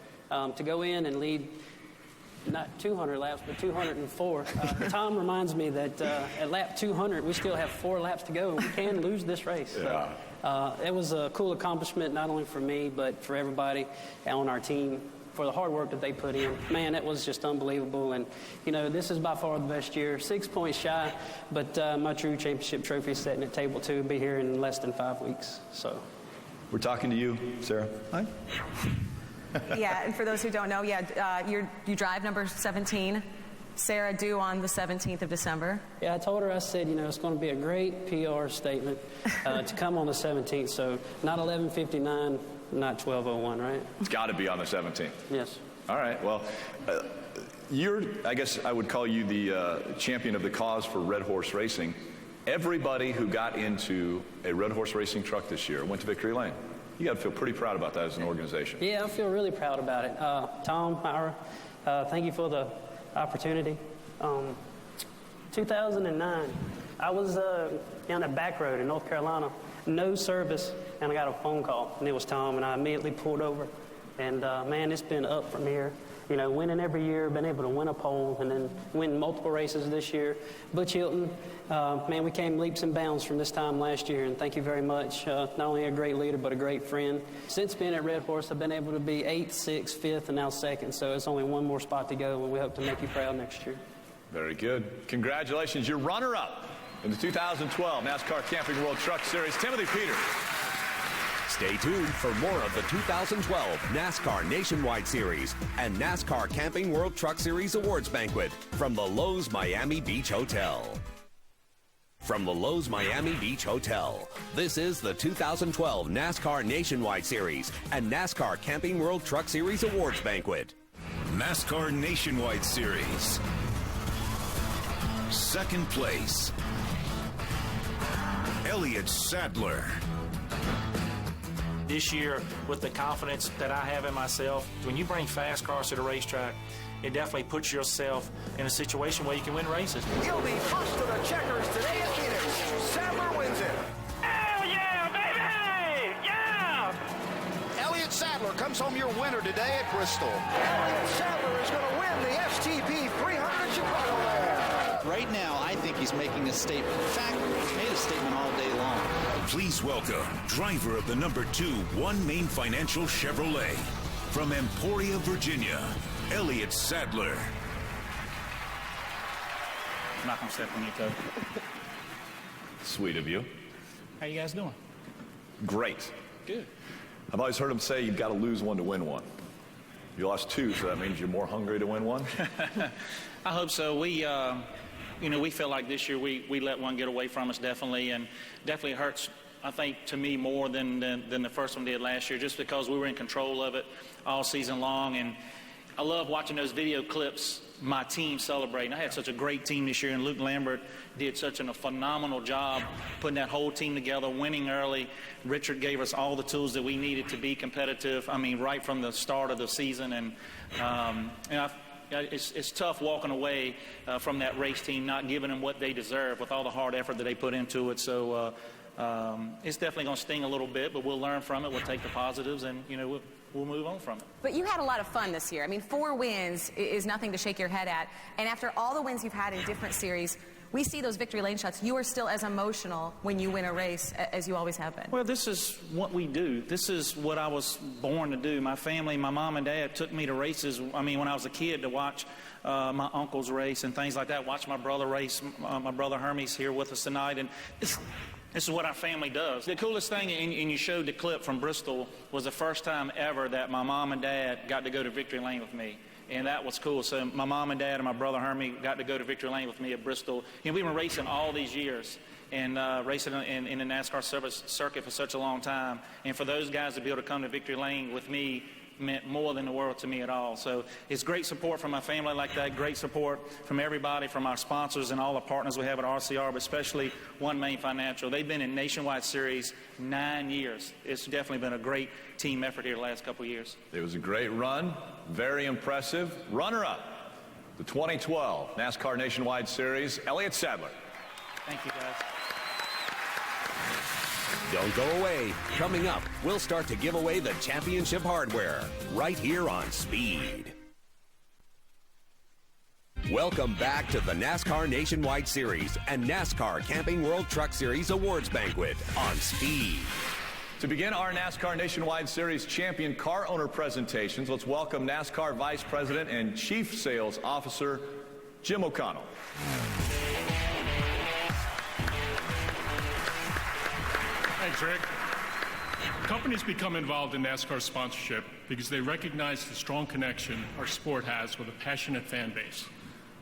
Speaker 22: To go in and lead not 200 laps, but 204. Tom reminds me that at lap 200, we still have 4 laps to go. We can lose this race.
Speaker 8: Yeah.
Speaker 22: So, it was a cool accomplishment, not only for me, but for everybody on our team, for the hard work that they put in. Man, it was just unbelievable. And, this is by far the best year. 6 points shy, but my true championship trophy is sitting at table 2. Be here in less than 5 weeks. So,
Speaker 8: we're talking to you, Sarah. Hi.
Speaker 9: Yeah, and for those who don't know, you drive number 17. Sarah due on the 17th of December.
Speaker 22: Yeah, I told her, I said, it's going to be a great PR statement to come on the 17th. So not 11:59, not 12:01, right?
Speaker 8: It's got to be on the 17th.
Speaker 22: Yes.
Speaker 8: All right. Well, I guess I would call you the champion of the cause for Red Horse Racing. Everybody who got into a Red Horse Racing truck this year went to victory lane. You got to feel pretty proud about that as an organization.
Speaker 22: Yeah, I feel really proud about it. Tom, Ira, thank you for the opportunity. 2009, I was on a back road in North Carolina, no service, and I got a phone call, and it was Tom, and I immediately pulled over. And, man, it's been up from here. Winning every year, been able to win a pole, and then win multiple races this year. Butch Hilton, man, we came leaps and bounds from this time last year, and thank you very much. Not only a great leader, but a great friend. Since being at Red Horse, I've been able to be 8th, 6th, 5th, and now 2nd, so it's only one more spot to go, and we hope to make you proud next year.
Speaker 8: Very good. Congratulations. You're runner-up in the 2012 NASCAR Camping World Truck Series, Timothy Peters.
Speaker 1: Stay tuned for more of the 2012 NASCAR Nationwide Series and NASCAR Camping World Truck Series Awards Banquet from the Lowe's Miami Beach Hotel. From the Lowe's Miami Beach Hotel, this is the 2012 NASCAR Nationwide Series and NASCAR Camping World Truck Series Awards Banquet.
Speaker 14: NASCAR Nationwide Series. Second place, Elliott Sadler.
Speaker 6: This year, with the confidence that I have in myself, when you bring fast cars to the racetrack, it definitely puts yourself in a situation where you can win races.
Speaker 21: He'll be first to the checkers today at Phoenix. Sadler wins it.
Speaker 7: Hell yeah, baby! Yeah!
Speaker 21: Elliott Sadler comes home your winner today at Bristol. Elliott Sadler is going to win the STP 300 Chicago there.
Speaker 10: Right now, I think he's making a statement. In fact, he's made a statement all day long.
Speaker 14: Please welcome driver of the number 2 One Main Financial Chevrolet from Emporia, Virginia, Elliott Sadler.
Speaker 6: I'm not going to step on your toe.
Speaker 8: Sweet of you.
Speaker 6: How you guys doing?
Speaker 8: Great.
Speaker 6: Good.
Speaker 8: I've always heard him say you've got to lose one to win one. You lost 2, so that means you're more hungry to win one?
Speaker 6: I hope so. We feel like this year we let one get away from us, definitely, and definitely hurts, I think, to me more than the first one did last year, just because we were in control of it all season long. And I love watching those video clips, my team celebrating. I had such a great team this year, and Luke Lambert did such a phenomenal job putting that whole team together, winning early. Richard gave us all the tools that we needed to be competitive, right from the start of the season. And it's tough walking away from that race team, not giving them what they deserve with all the hard effort that they put into it. So it's definitely going to sting a little bit, but we'll learn from it. We'll take the positives, and we'll move on from it.
Speaker 9: But you had a lot of fun this year. 4 wins is nothing to shake your head at. And after all the wins you've had in different series, we see those victory lane shots. You are still as emotional when you win a race as you always have been.
Speaker 6: Well, this is what we do. This is what I was born to do. My family, my mom and dad took me to races, when I was a kid, to watch my uncles race and things like that, watch my brother race. My brother Hermes here with us tonight, and this is what our family does. The coolest thing, and you showed the clip from Bristol, was the first time ever that my mom and dad got to go to victory lane with me. And that was cool. So my mom and dad and my brother Hermie got to go to victory lane with me at Bristol. We've been racing all these years and racing in the NASCAR circuit for such a long time. And for those guys to be able to come to victory lane with me meant more than the world to me at all. So it's great support from my family like that, great support from everybody, from our sponsors and all the partners we have at RCR, but especially One Main Financial. They've been in Nationwide Series 9 years. It's definitely been a great team effort here the last couple of years.
Speaker 8: It was a great run, very impressive. Runner-up, the 2012 NASCAR Nationwide Series, Elliott Sadler.
Speaker 6: Thank you, guys.
Speaker 1: Don't go away. Coming up, we'll start to give away the championship hardware right here on Speed. Welcome back to the NASCAR Nationwide Series and NASCAR Camping World Truck Series Awards Banquet on Speed.
Speaker 8: To begin our NASCAR Nationwide Series champion car owner presentations, let's welcome NASCAR Vice President and Chief Sales Officer, Jim O'Connell.
Speaker 11: Thanks, Rick. Companies become involved in NASCAR sponsorship because they recognize the strong connection our sport has with a passionate fan base.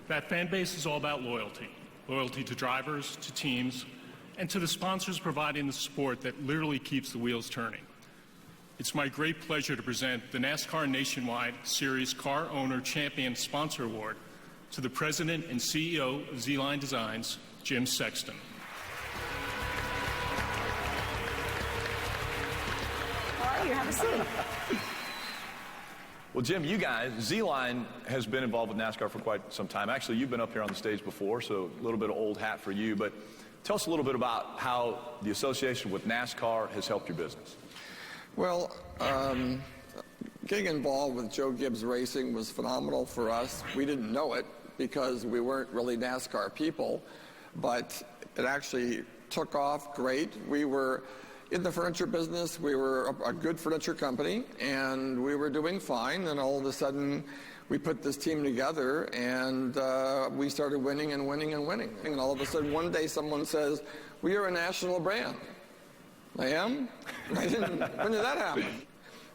Speaker 11: That fan base is all about loyalty. Loyalty to drivers, to teams, and to the sponsors providing the support that literally keeps the wheels turning. It's my great pleasure to present the NASCAR Nationwide Series Car Owner Champion Sponsor Award to the President and CEO of Z-Line Designs, Jim Sexton.
Speaker 9: You have a seat.
Speaker 8: Well, Jim, you guys, Z-Line has been involved with NASCAR for quite some time. Actually, you've been up here on the stage before, so a little bit of old hat for you. But tell us a little bit about how the association with NASCAR has helped your business.
Speaker 12: Well, getting involved with Joe Gibbs Racing was phenomenal for us. We didn't know it because we weren't really NASCAR people, but it actually took off great. We were in the furniture business. We were a good furniture company, and we were doing fine. And all of a sudden, we put this team together, and we started winning and winning and winning. And all of a sudden, one day, someone says, "We are a national brand." I am? When did that happen?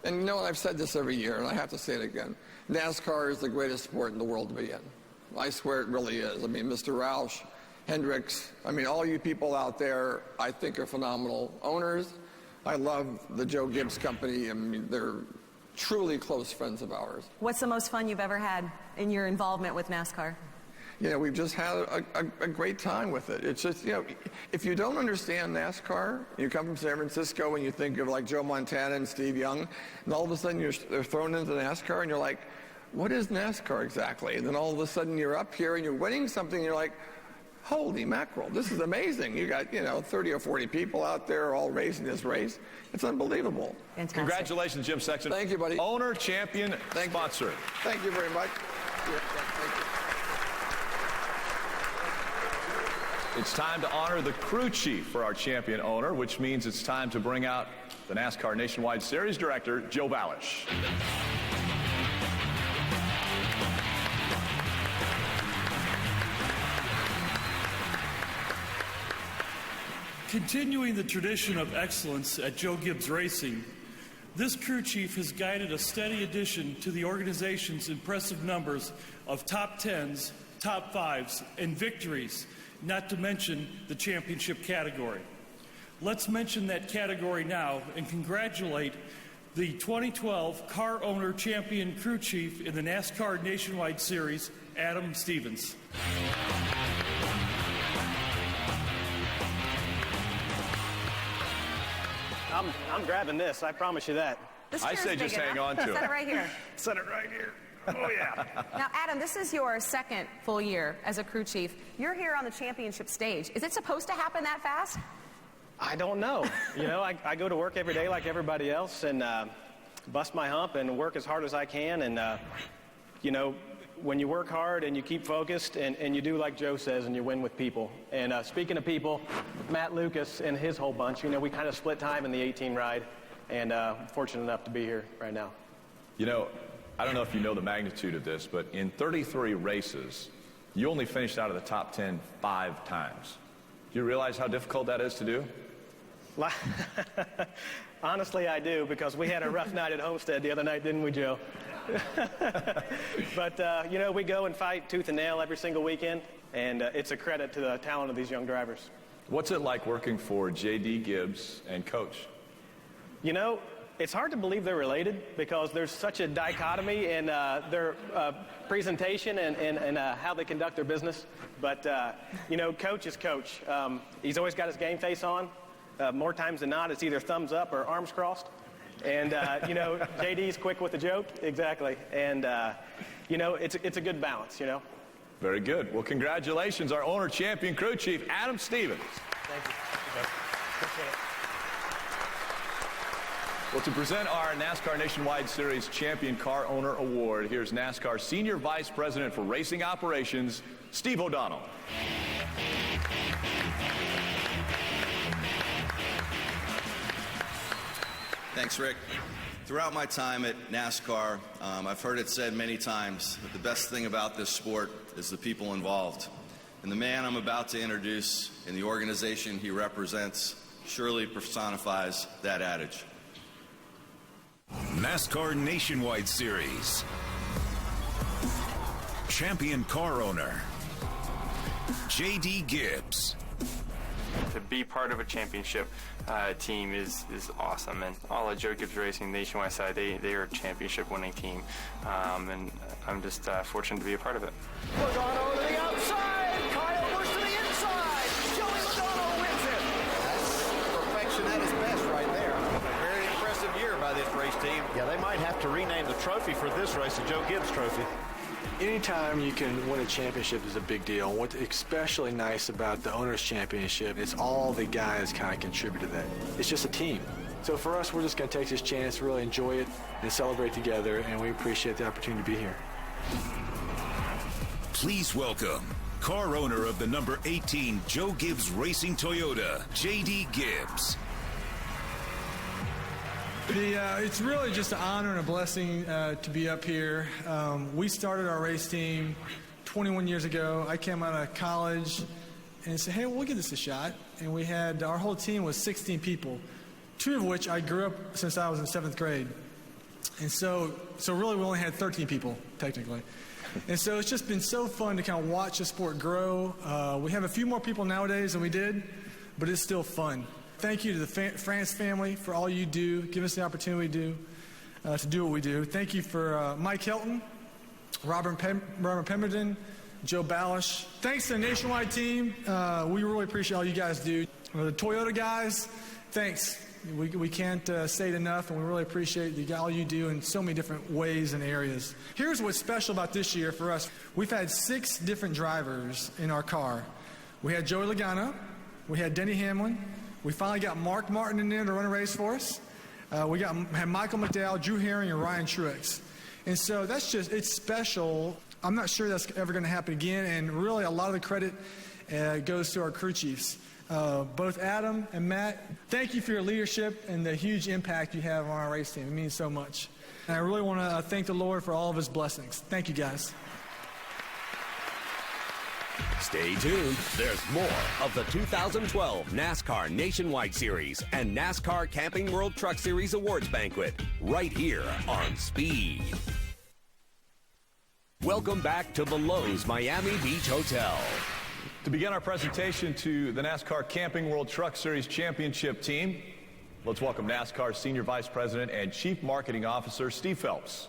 Speaker 12: And you know, I've said this every year, and I have to say it again. NASCAR is the greatest sport in the world to be in. I swear it really is. I mean, Mr. Roush, Hendricks, I mean, all you people out there, I think are phenomenal owners. I love the Joe Gibbs Company. I mean, they're truly close friends of ours.
Speaker 9: What's the most fun you've ever had in your involvement with NASCAR?
Speaker 12: You know, we've just had a great time with it. It's just, you know, if you don't understand NASCAR, you come from San Francisco and you think of like Joe Montana and Steve Young, and all of a sudden they're thrown into NASCAR and you're like, what is NASCAR exactly? And then all of a sudden you're up here and you're winning something and you're like, holy mackerel, this is amazing. You got, 30 or 40 people out there all racing this race. It's unbelievable.
Speaker 9: Fantastic.
Speaker 8: Congratulations, Jim Sexton.
Speaker 12: Thank you, buddy.
Speaker 8: Owner, champion, sponsor.
Speaker 12: Thank you very much. Yeah, thank you.
Speaker 8: It's time to honor the crew chief for our champion owner, which means it's time to bring out the NASCAR Nationwide Series Director, Joe Balish.
Speaker 13: Continuing the tradition of excellence at Joe Gibbs Racing, this crew chief has guided a steady addition to the organization's impressive numbers of top 10s, top 5s, and victories, not to mention the championship category. Let's mention that category now and congratulate the 2012 Car Owner Champion Crew Chief in the NASCAR Nationwide Series, Adam Stevens.
Speaker 24: I'm grabbing this, I promise you that.
Speaker 8: I say just hang on to it.
Speaker 9: Set it right here.
Speaker 24: Set it right here. Oh, yeah.
Speaker 9: Now, Adam, this is your second full year as a crew chief. You're here on the championship stage. Is it supposed to happen that fast?
Speaker 24: I don't know. I go to work every day like everybody else and bust my hump and work as hard as I can. And, when you work hard and you keep focused and you do like Joe says and you win with people. And speaking of people, Matt Lucas and his whole bunch, you know, we kind of split time in the 18 ride, and fortunate enough to be here right now.
Speaker 8: You know, I don't know if you know the magnitude of this, but in 33 races, you only finished out of the top 10 5 times. Do you realize how difficult that is to do?
Speaker 24: Honestly, I do, because we had a rough night at Homestead the other night, didn't we, Joe? But, you know, we go and fight tooth and nail every single weekend, and it's a credit to the talent of these young drivers.
Speaker 8: What's it like working for J.D. Gibbs and Coach?
Speaker 24: You know, it's hard to believe they're related because there's such a dichotomy in their presentation and how they conduct their business. But, you know, Coach is Coach. He's always got his game face on. More times than not, it's either thumbs up or arms crossed. And, you know, JD's quick with the joke. Exactly. And, you know, it's a good balance, you know.
Speaker 8: Very good. Well, congratulations, our owner, champion, crew chief, Adam Stevens.
Speaker 24: Thank you. Appreciate it.
Speaker 8: Well, to present our NASCAR Nationwide Series Champion Car Owner Award, here's NASCAR Senior Vice President for Racing Operations, Steve O'Donnell.
Speaker 17: Thanks, Rick. Throughout my time at NASCAR, I've heard it said many times that the best thing about this sport is the people involved. And the man I'm about to introduce and the organization he represents surely personifies that adage.
Speaker 14: NASCAR Nationwide Series Champion Car Owner J.D. Gibbs.
Speaker 3: To be part of a championship team is awesome, and all of Joe Gibbs Racing Nationwide side, they are a championship winning team, and I'm just fortunate to be a part of it.
Speaker 21: Logano to the outside, Kyle Busch to the inside, Joey Logano wins it. That's perfection at its best right there. A very impressive year by this race team. Yeah, they might have to rename the trophy for this race the Joe Gibbs Trophy.
Speaker 18: Anytime you can win a championship is a big deal. What's especially nice about the Owners' Championship is all the guys kind of contribute to that. It's just a team. So for us, we're just going to take this chance, really enjoy it, and celebrate together, and we appreciate the opportunity to be here.
Speaker 14: Please welcome car owner of the number 18 Joe Gibbs Racing Toyota, J.D. Gibbs.
Speaker 19: It's really just an honor and a blessing to be up here. We started our race team 21 years ago. I came out of college and said, hey, we'll give this a shot. And we had, our whole team was 16 people, 2 of which I grew up since I was in 7th grade. And so really we only had 13 people, technically. And so it's just been so fun to kind of watch the sport grow. We have a few more people nowadays than we did, but it's still fun. Thank you to the France family for all you do. Give us the opportunity to do what we do. Thank you for Mike Hilton, Robert Pemberton, Joe Balish. Thanks to the Nationwide team. We really appreciate all you guys do. The Toyota guys, thanks. We can't say it enough, and we really appreciate all you do in so many different ways and areas. Here's what's special about this year for us. We've had 6 different drivers in our car. We had Joey Logano. We had Denny Hamlin. We finally got Mark Martin in there to run a race for us. We had Michael McDowell, Drew Herring, and Ryan Truex. And so that's just, it's special. I'm not sure that's ever going to happen again, and really a lot of the credit goes to our crew chiefs. Both Adam and Matt, thank you for your leadership and the huge impact you have on our race team. It means so much. And I really want to thank the Lord for all of his blessings. Thank you, guys.
Speaker 1: Stay tuned. There's more of the 2012 NASCAR Nationwide Series and NASCAR Camping World Truck Series Awards Banquet right here on Speed. Welcome back to the Lowe's Miami Beach Hotel.
Speaker 8: To begin our presentation to the NASCAR Camping World Truck Series Championship team, let's welcome NASCAR Senior Vice President and Chief Marketing Officer, Steve Phelps.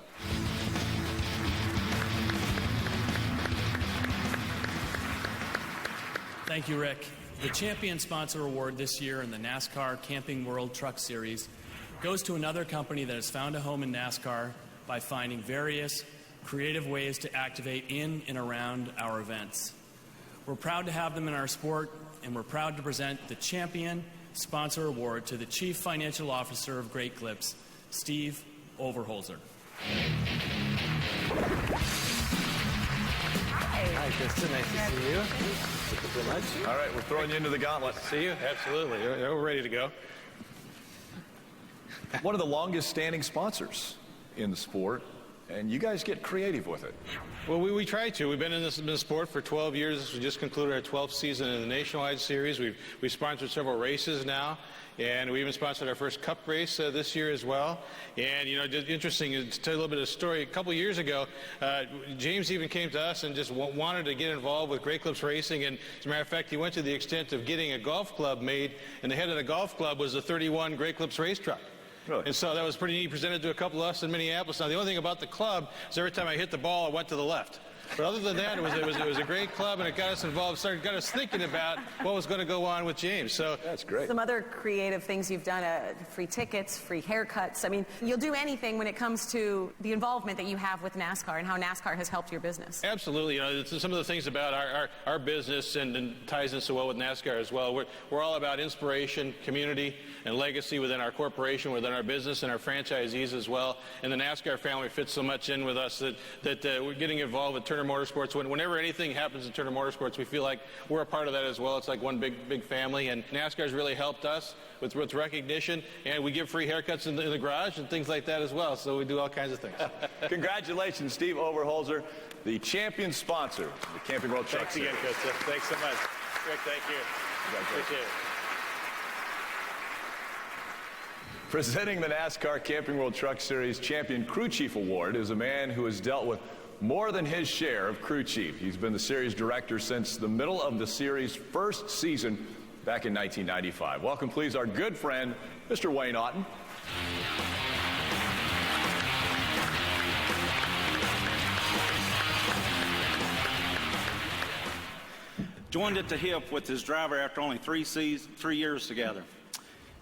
Speaker 20: Thank you, Rick. The Champion Sponsor Award this year in the NASCAR Camping World Truck Series goes to another company that has found a home in NASCAR by finding various creative ways to activate in and around our events. We're proud to have them in our sport, and we're proud to present the Champion Sponsor Award to the Chief Financial Officer of Great Clips, Steve Overholzer.
Speaker 2: Hi, Kristen. Nice to see you. Thank you so much.
Speaker 8: All right, we're throwing you into the gauntlet.
Speaker 2: See you? Absolutely. We're ready to go.
Speaker 8: One of the longest standing sponsors in the sport, and you guys get creative with it.
Speaker 2: Well, we try to. We've been in this sport for 12 years. We just concluded our 12th season in the Nationwide Series. We've sponsored several races now, and we even sponsored our first Cup race this year as well. And, you know, just interesting to tell you a little bit of a story. A couple years ago, James even came to us and just wanted to get involved with Great Clips Racing. And as a matter of fact, he went to the extent of getting a golf club made, and the head of the golf club was a 31 Great Clips race truck.
Speaker 8: Really?
Speaker 2: And so that was pretty neat. Presented to a couple of us in Minneapolis. Now, the only thing about the club is every time I hit the ball, I went to the left. But other than that, it was a great club, and it got us involved, got us thinking about what was going to go on with James. So
Speaker 8: that's great.
Speaker 9: Some other creative things you've done, free tickets, free haircuts. I mean, you'll do anything when it comes to the involvement that you have with NASCAR and how NASCAR has helped your business.
Speaker 2: Absolutely. You know, it's some of the things about our business and ties in so well with NASCAR as well. We're all about inspiration, community, and legacy within our corporation, within our business, and our franchisees as well. And the NASCAR family fits so much in with us that we're getting involved with Turner Motorsports. Whenever anything happens in Turner Motorsports, we feel like we're a part of that as well. It's like one big family, and NASCAR's really helped us with recognition, and we give free haircuts in the garage and things like that as well. So we do all kinds of things.
Speaker 8: Congratulations, Steve Overholzer, the champion sponsor of the Camping World Truck Series.
Speaker 2: Thanks again, Coach. Thanks so much. Rick, thank you. Appreciate it.
Speaker 8: Presenting the NASCAR Camping World Truck Series Champion Crew Chief Award is a man who has dealt with more than his share of crew chief. He's been the series director since the middle of the series' first season back in 1995. Welcome, please, our good friend, Mr. Wayne Otten.
Speaker 15: Joined at the hip with his driver after only 3 years together.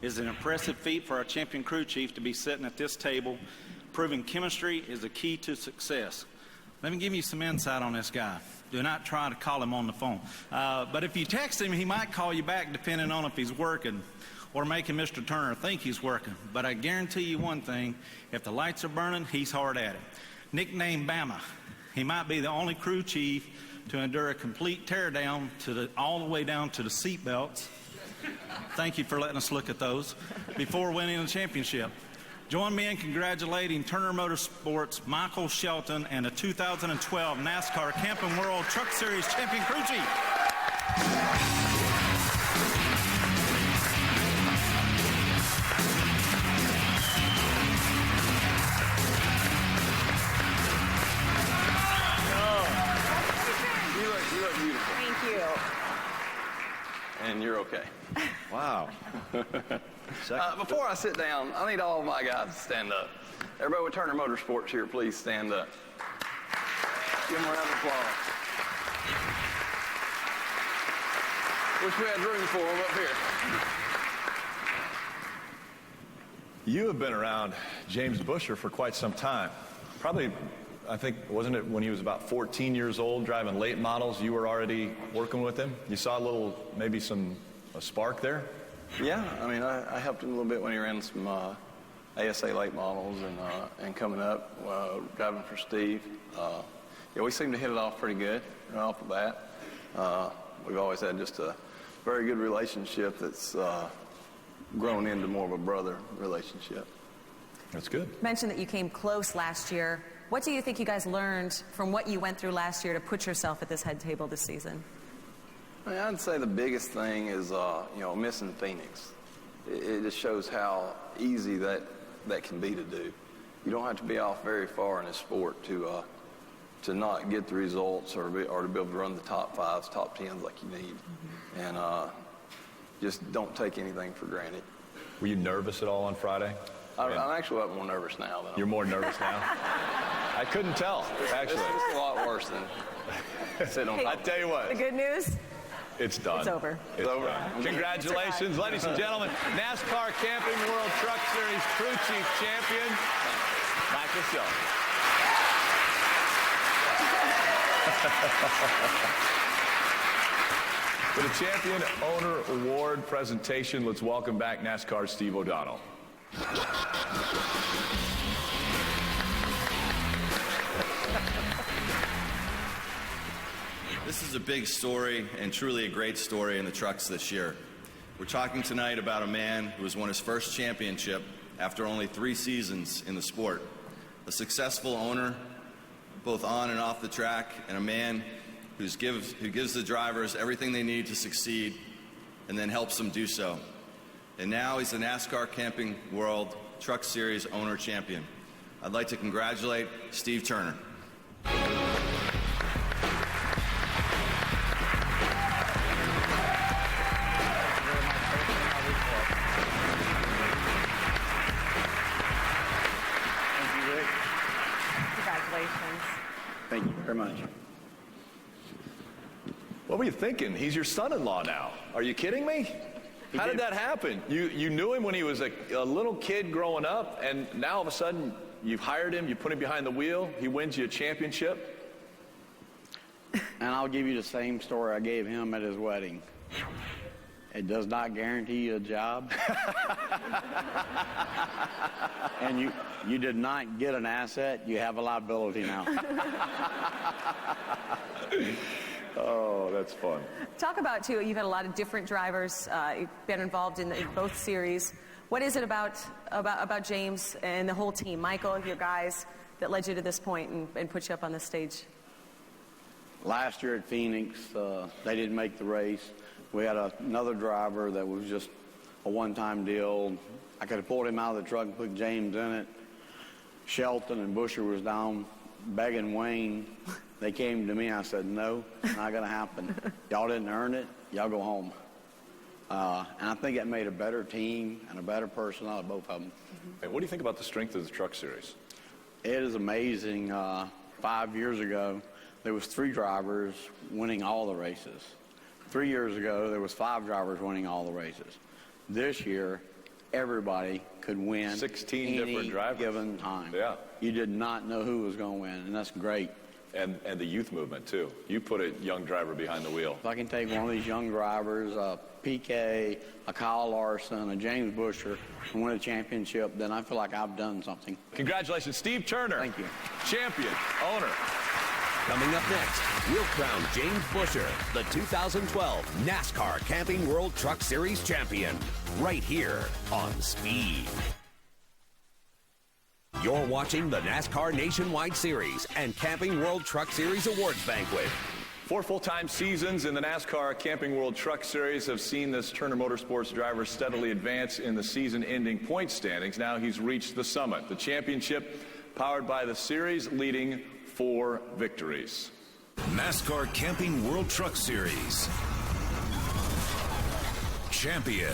Speaker 15: It is an impressive feat for our champion crew chief to be sitting at this table. Proving chemistry is the key to success. Let me give you some insight on this guy. Do not try to call him on the phone. But if you text him, he might call you back depending on if he's working or making Mr. Turner think he's working. But I guarantee you one thing, if the lights are burning, he's hard at it. Nicknamed Bama, he might be the only crew chief to endure a complete teardown all the way down to the seat belts. Thank you for letting us look at those before winning the championship. Join me in congratulating Turner Motorsports, Michael Shelton, and the 2012 NASCAR Camping World Truck Series Champion Crew Chief.
Speaker 16: You look beautiful.
Speaker 9: Thank you.
Speaker 16: And you're okay.
Speaker 8: Wow.
Speaker 16: Before I sit down, I need all of my guys to stand up. Everybody with Turner Motorsports here, please stand up. Give them a round of applause. Wish we had room for them up here.
Speaker 8: You have been around James Busher for quite some time. Probably, I think, wasn't it when he was about 14 years old, driving late models, you were already working with him? You saw maybe a spark there?
Speaker 16: Yeah, I mean, I helped him a little bit when he ran some ASA late models and coming up, driving for Steve. Yeah, we seem to hit it off pretty good right off the bat. We've always had just a very good relationship that's grown into more of a brother relationship.
Speaker 8: That's good.
Speaker 9: You mentioned that you came close last year. What do you think you guys learned from what you went through last year to put yourself at this head table this season?
Speaker 16: I mean, I'd say the biggest thing is, missing Phoenix. It just shows how easy that can be to do. You don't have to be off very far in this sport to not get the results or to be able to run the top 5s, top 10s like you need. Mm-hmm. And just don't take anything for granted.
Speaker 8: Were you nervous at all on Friday?
Speaker 16: I'm actually a lot more nervous now.
Speaker 8: You're more nervous now? I couldn't tell, actually.
Speaker 16: It's a lot worse than sitting on top.
Speaker 8: I tell you what.
Speaker 9: The good news?
Speaker 16: It's done.
Speaker 9: It's over.
Speaker 16: It's over.
Speaker 8: Congratulations, ladies and gentlemen. NASCAR Camping World Truck Series Crew Chief Champion, Michael Shelton. For the Champion Owner Award presentation, let's welcome back NASCAR's Steve O'Donnell.
Speaker 17: Here's a big story, and truly a great story, in the trucks this year. We're talking tonight about a man who has won his first championship after only 3 seasons in the sport. A successful owner, both on and off the track, and a man who gives the drivers everything they need to succeed and then helps them do so. And now he's the NASCAR Camping World Truck Series owner champion. I'd like to congratulate Steve Turner.
Speaker 4: Thank you very much.
Speaker 8: What were you thinking? He's your son-in-law now. Are you kidding me? How did that happen? You knew him when he was a little kid growing up, and now all of a sudden you've hired him, you put him behind the wheel, he wins you a championship?
Speaker 4: And I'll give you the same story I gave him at his wedding. It does not guarantee you a job. And you did not get an asset, you have a liability now.
Speaker 8: Oh, that's fun.
Speaker 9: Talk about, too, you've had a lot of different drivers. You've been involved in both series. What is it about James and the whole team, Michael, your guys, that led you to this point and put you up on the stage?
Speaker 4: Last year at Phoenix, they didn't make the race. We had another driver that was just a one-time deal. I could have pulled him out of the truck and put James in it. Shelton and Busher was down begging Wayne. They came to me and I said, no, not going to happen. Y'all didn't earn it. Y'all go home. And I think that made a better team and a better person out of both of them.
Speaker 8: Hey, what do you think about the strength of the truck series?
Speaker 4: It is amazing. 5 years ago, there was 3 drivers winning all the races. 3 years ago, there was 5 drivers winning all the races. This year, everybody could win
Speaker 8: 16 different drivers
Speaker 4: given time.
Speaker 8: Yeah.
Speaker 4: You did not know who was going to win, and that's great.
Speaker 8: And the youth movement, too. You put a young driver behind the wheel.
Speaker 4: If I can take one of these young drivers, a PK, a Kyle Larson, a James Busher, and win a championship, then I feel like I've done something.
Speaker 8: Congratulations, Steve Turner.
Speaker 4: Thank you.
Speaker 8: Champion, owner.
Speaker 1: Coming up next, we'll crown James Busher the 2012 NASCAR Camping World Truck Series champion, right here on Speed. You're watching the NASCAR Nationwide Series and Camping World Truck Series Awards Banquet.
Speaker 8: 4 full-time seasons in the NASCAR Camping World Truck Series have seen this Turner Motorsports driver steadily advance in the season-ending point standings. Now he's reached the summit, the championship powered by the series leading 4 victories.
Speaker 14: NASCAR Camping World Truck Series champion,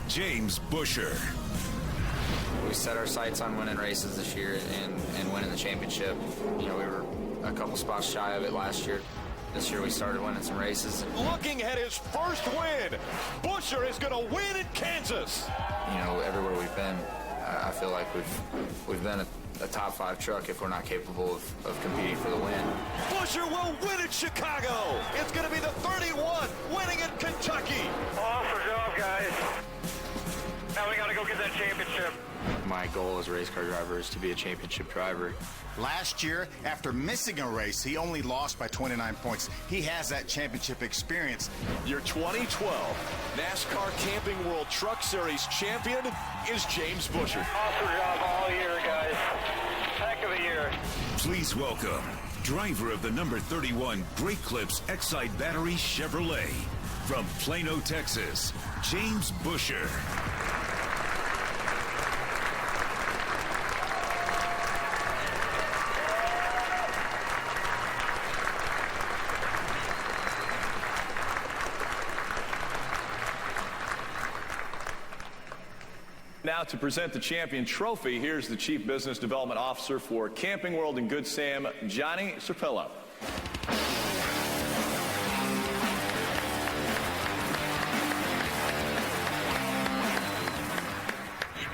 Speaker 14: James Busher.
Speaker 5: We set our sights on winning races this year and winning the championship. You know, we were a couple spots shy of it last year. This year we started winning some races.
Speaker 8: Looking at his first win, Busher is going to win in Kansas.
Speaker 5: You know, everywhere we've been, I feel like we've been a top 5 truck if we're not capable of competing for the win.
Speaker 8: Busher will win at Chicago. It's going to be the 31 winning at Kentucky.
Speaker 7: Awesome job, guys. Now we got to go get that championship.
Speaker 5: My goal as a race car driver is to be a championship driver.
Speaker 22: Last year, after missing a race, he only lost by 29 points. He has that championship experience.
Speaker 8: Your 2012 NASCAR Camping World Truck Series champion is James Busher.
Speaker 7: Awesome job all year, guys. Heck of a year.
Speaker 14: Please welcome driver of the number 31 Great Clips Excite Battery Chevrolet from Plano, Texas, James Busher.
Speaker 8: Now to present the champion trophy, here's the Chief Business Development Officer for Camping World and Good Sam, Johnny Serpillo.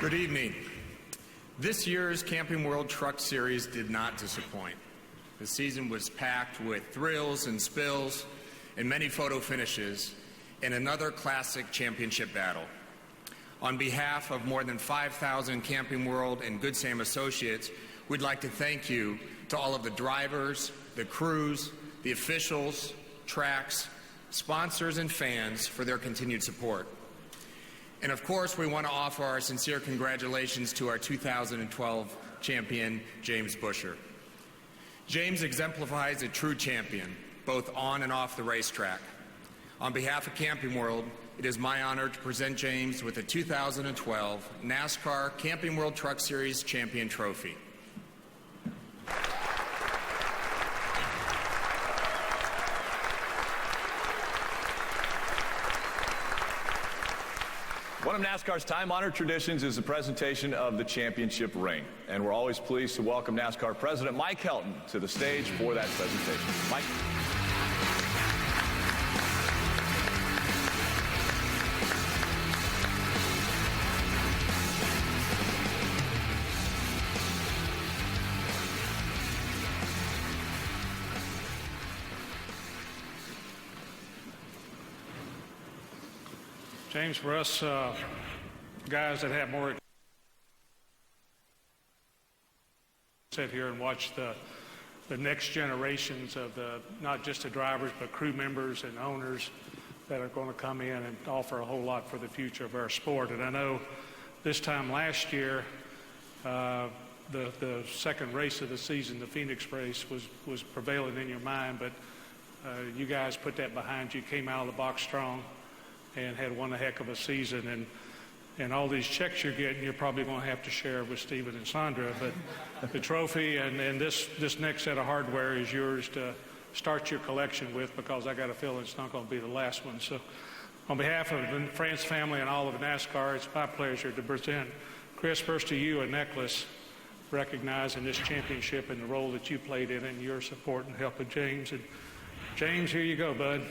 Speaker 23: Good evening. This year's Camping World Truck Series did not disappoint. The season was packed with thrills and spills and many photo finishes and another classic championship battle. On behalf of more than 5,000 Camping World and Good Sam associates, we'd like to thank you to all of the drivers, the crews, the officials, tracks, sponsors, and fans for their continued support. And of course, we want to offer our sincere congratulations to our 2012 champion, James Busher. James exemplifies a true champion, both on and off the racetrack. On behalf of Camping World, it is my honor to present James with the 2012 NASCAR Camping World Truck Series Champion Trophy.
Speaker 8: One of NASCAR's time-honored traditions is the presentation of the championship ring. And we're always pleased to welcome NASCAR President Mike Helton to the stage for that presentation. Mike.
Speaker 6: James, for us guys that have more sit here and watch the next generations of not just the drivers but crew members and owners that are going to come in and offer a whole lot for the future of our sport. And I know this time last year, the second race of the season, the Phoenix race, was prevailing in your mind, but you guys put that behind you, came out of the box strong, and had one heck of a season. And all these checks you're getting, you're probably going to have to share with Stephen and Sandra. But the trophy and this next set of hardware is yours to start your collection with, because I got a feeling it's not going to be the last one. So on behalf of the France family and all of NASCAR, it's my pleasure to present, Chris, first to you, a necklace recognizing this championship and the role that you played in it and your support and help of James. And James, here you go, bud.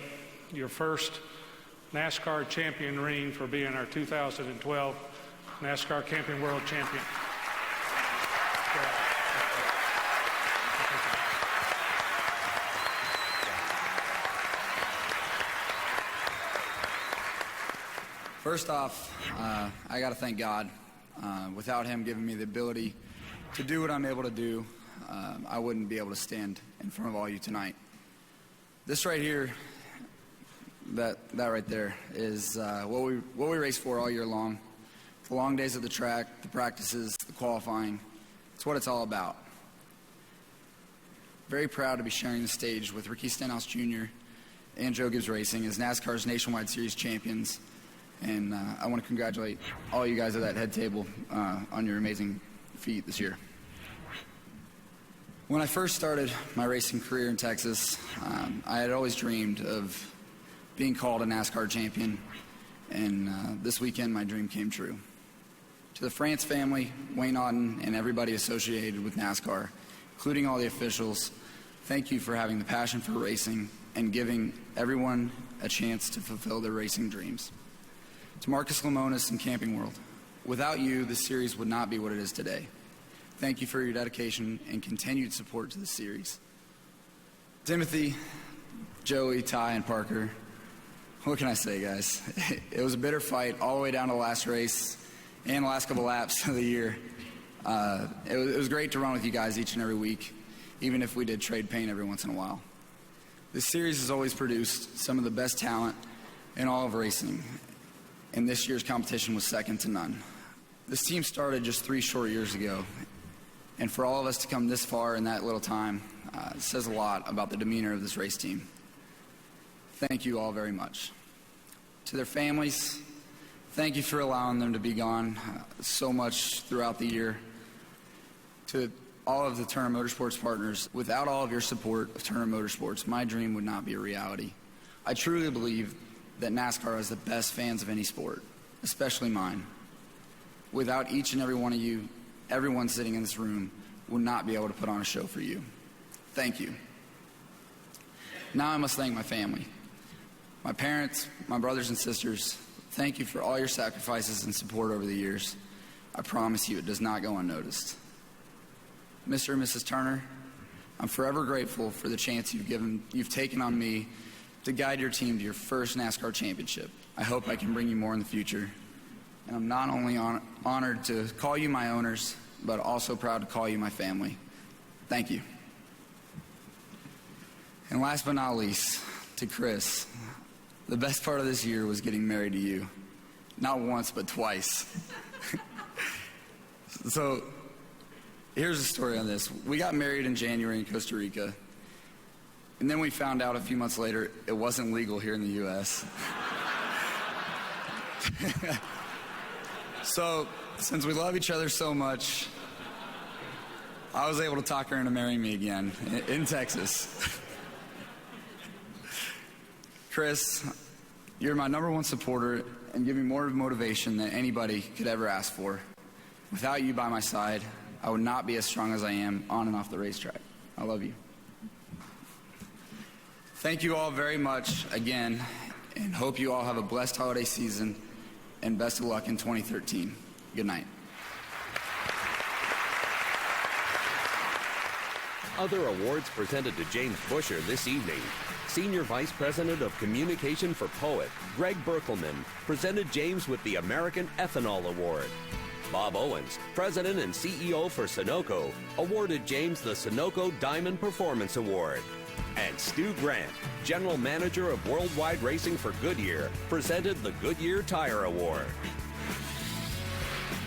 Speaker 6: Your first NASCAR champion ring for being our 2012 NASCAR Camping World Champion.
Speaker 10: First off, I got to thank God. Without him giving me the ability to do what I'm able to do, I wouldn't be able to stand in front of all you tonight. This right here, that right there is what we race for all year long. The long days of the track, the practices, the qualifying. It's what it's all about. Very proud to be sharing the stage with Ricky Stenhouse Jr. and Joe Gibbs Racing as NASCAR's Nationwide Series champions. And I want to congratulate all you guys at that head table on your amazing feat this year. When I first started my racing career in Texas, I had always dreamed of being called a NASCAR champion, and this weekend my dream came true. To the France family, Wayne Auden, and everybody associated with NASCAR, including all the officials, thank you for having the passion for racing and giving everyone a chance to fulfill their racing dreams. To Marcus Lemonis and Camping World, without you, this series would not be what it is today. Thank you for your dedication and continued support to the series. Timothy, Joey, Ty, and Parker, what can I say, guys? It was a bitter fight all the way down to the last race and the last couple laps of the year. It was great to run with you guys each and every week, even if we did trade paint every once in a while. This series has always produced some of the best talent in all of racing, and this year's competition was second to none. This team started just 3 short years ago, and for all of us to come this far in that little time says a lot about the demeanor of this race team. Thank you all very much. To their families, thank you for allowing them to be gone so much throughout the year. To all of the Turner Motorsports partners, without all of your support of Turner Motorsports, my dream would not be a reality. I truly believe that NASCAR has the best fans of any sport, especially mine. Without each and every one of you, everyone sitting in this room would not be able to put on a show for you. Thank you. Now I must thank my family. My parents, my brothers and sisters, thank you for all your sacrifices and support over the years. I promise you it does not go unnoticed. Mr. and Mrs. Turner, I'm forever grateful for the chance you've taken on me to guide your team to your first NASCAR championship. I hope I can bring you more in the future. And I'm not only honored to call you my owners, but also proud to call you my family. Thank you. And last but not least, to Chris, the best part of this year was getting married to you. Not once, but twice. So here's the story on this. We got married in January in Costa Rica. And then we found out a few months later it wasn't legal here in the U.S. So since we love each other so much, I was able to talk her into marrying me again in Texas. Chris, you're my #1 supporter and give me more motivation than anybody could ever ask for. Without you by my side, I would not be as strong as I am on and off the racetrack. I love you. Thank you all very much again, and hope you all have a blessed holiday season, and best of luck in 2013. Good night.
Speaker 1: Other awards presented to James Busher this evening. Senior Vice President of Communication for Poet, Greg Berkelman, presented James with the American Ethanol Award. Bob Owens, President and CEO for Sunoco, awarded James the Sunoco Diamond Performance Award. And Stu Grant, General Manager of Worldwide Racing for Goodyear, presented the Goodyear Tire Award.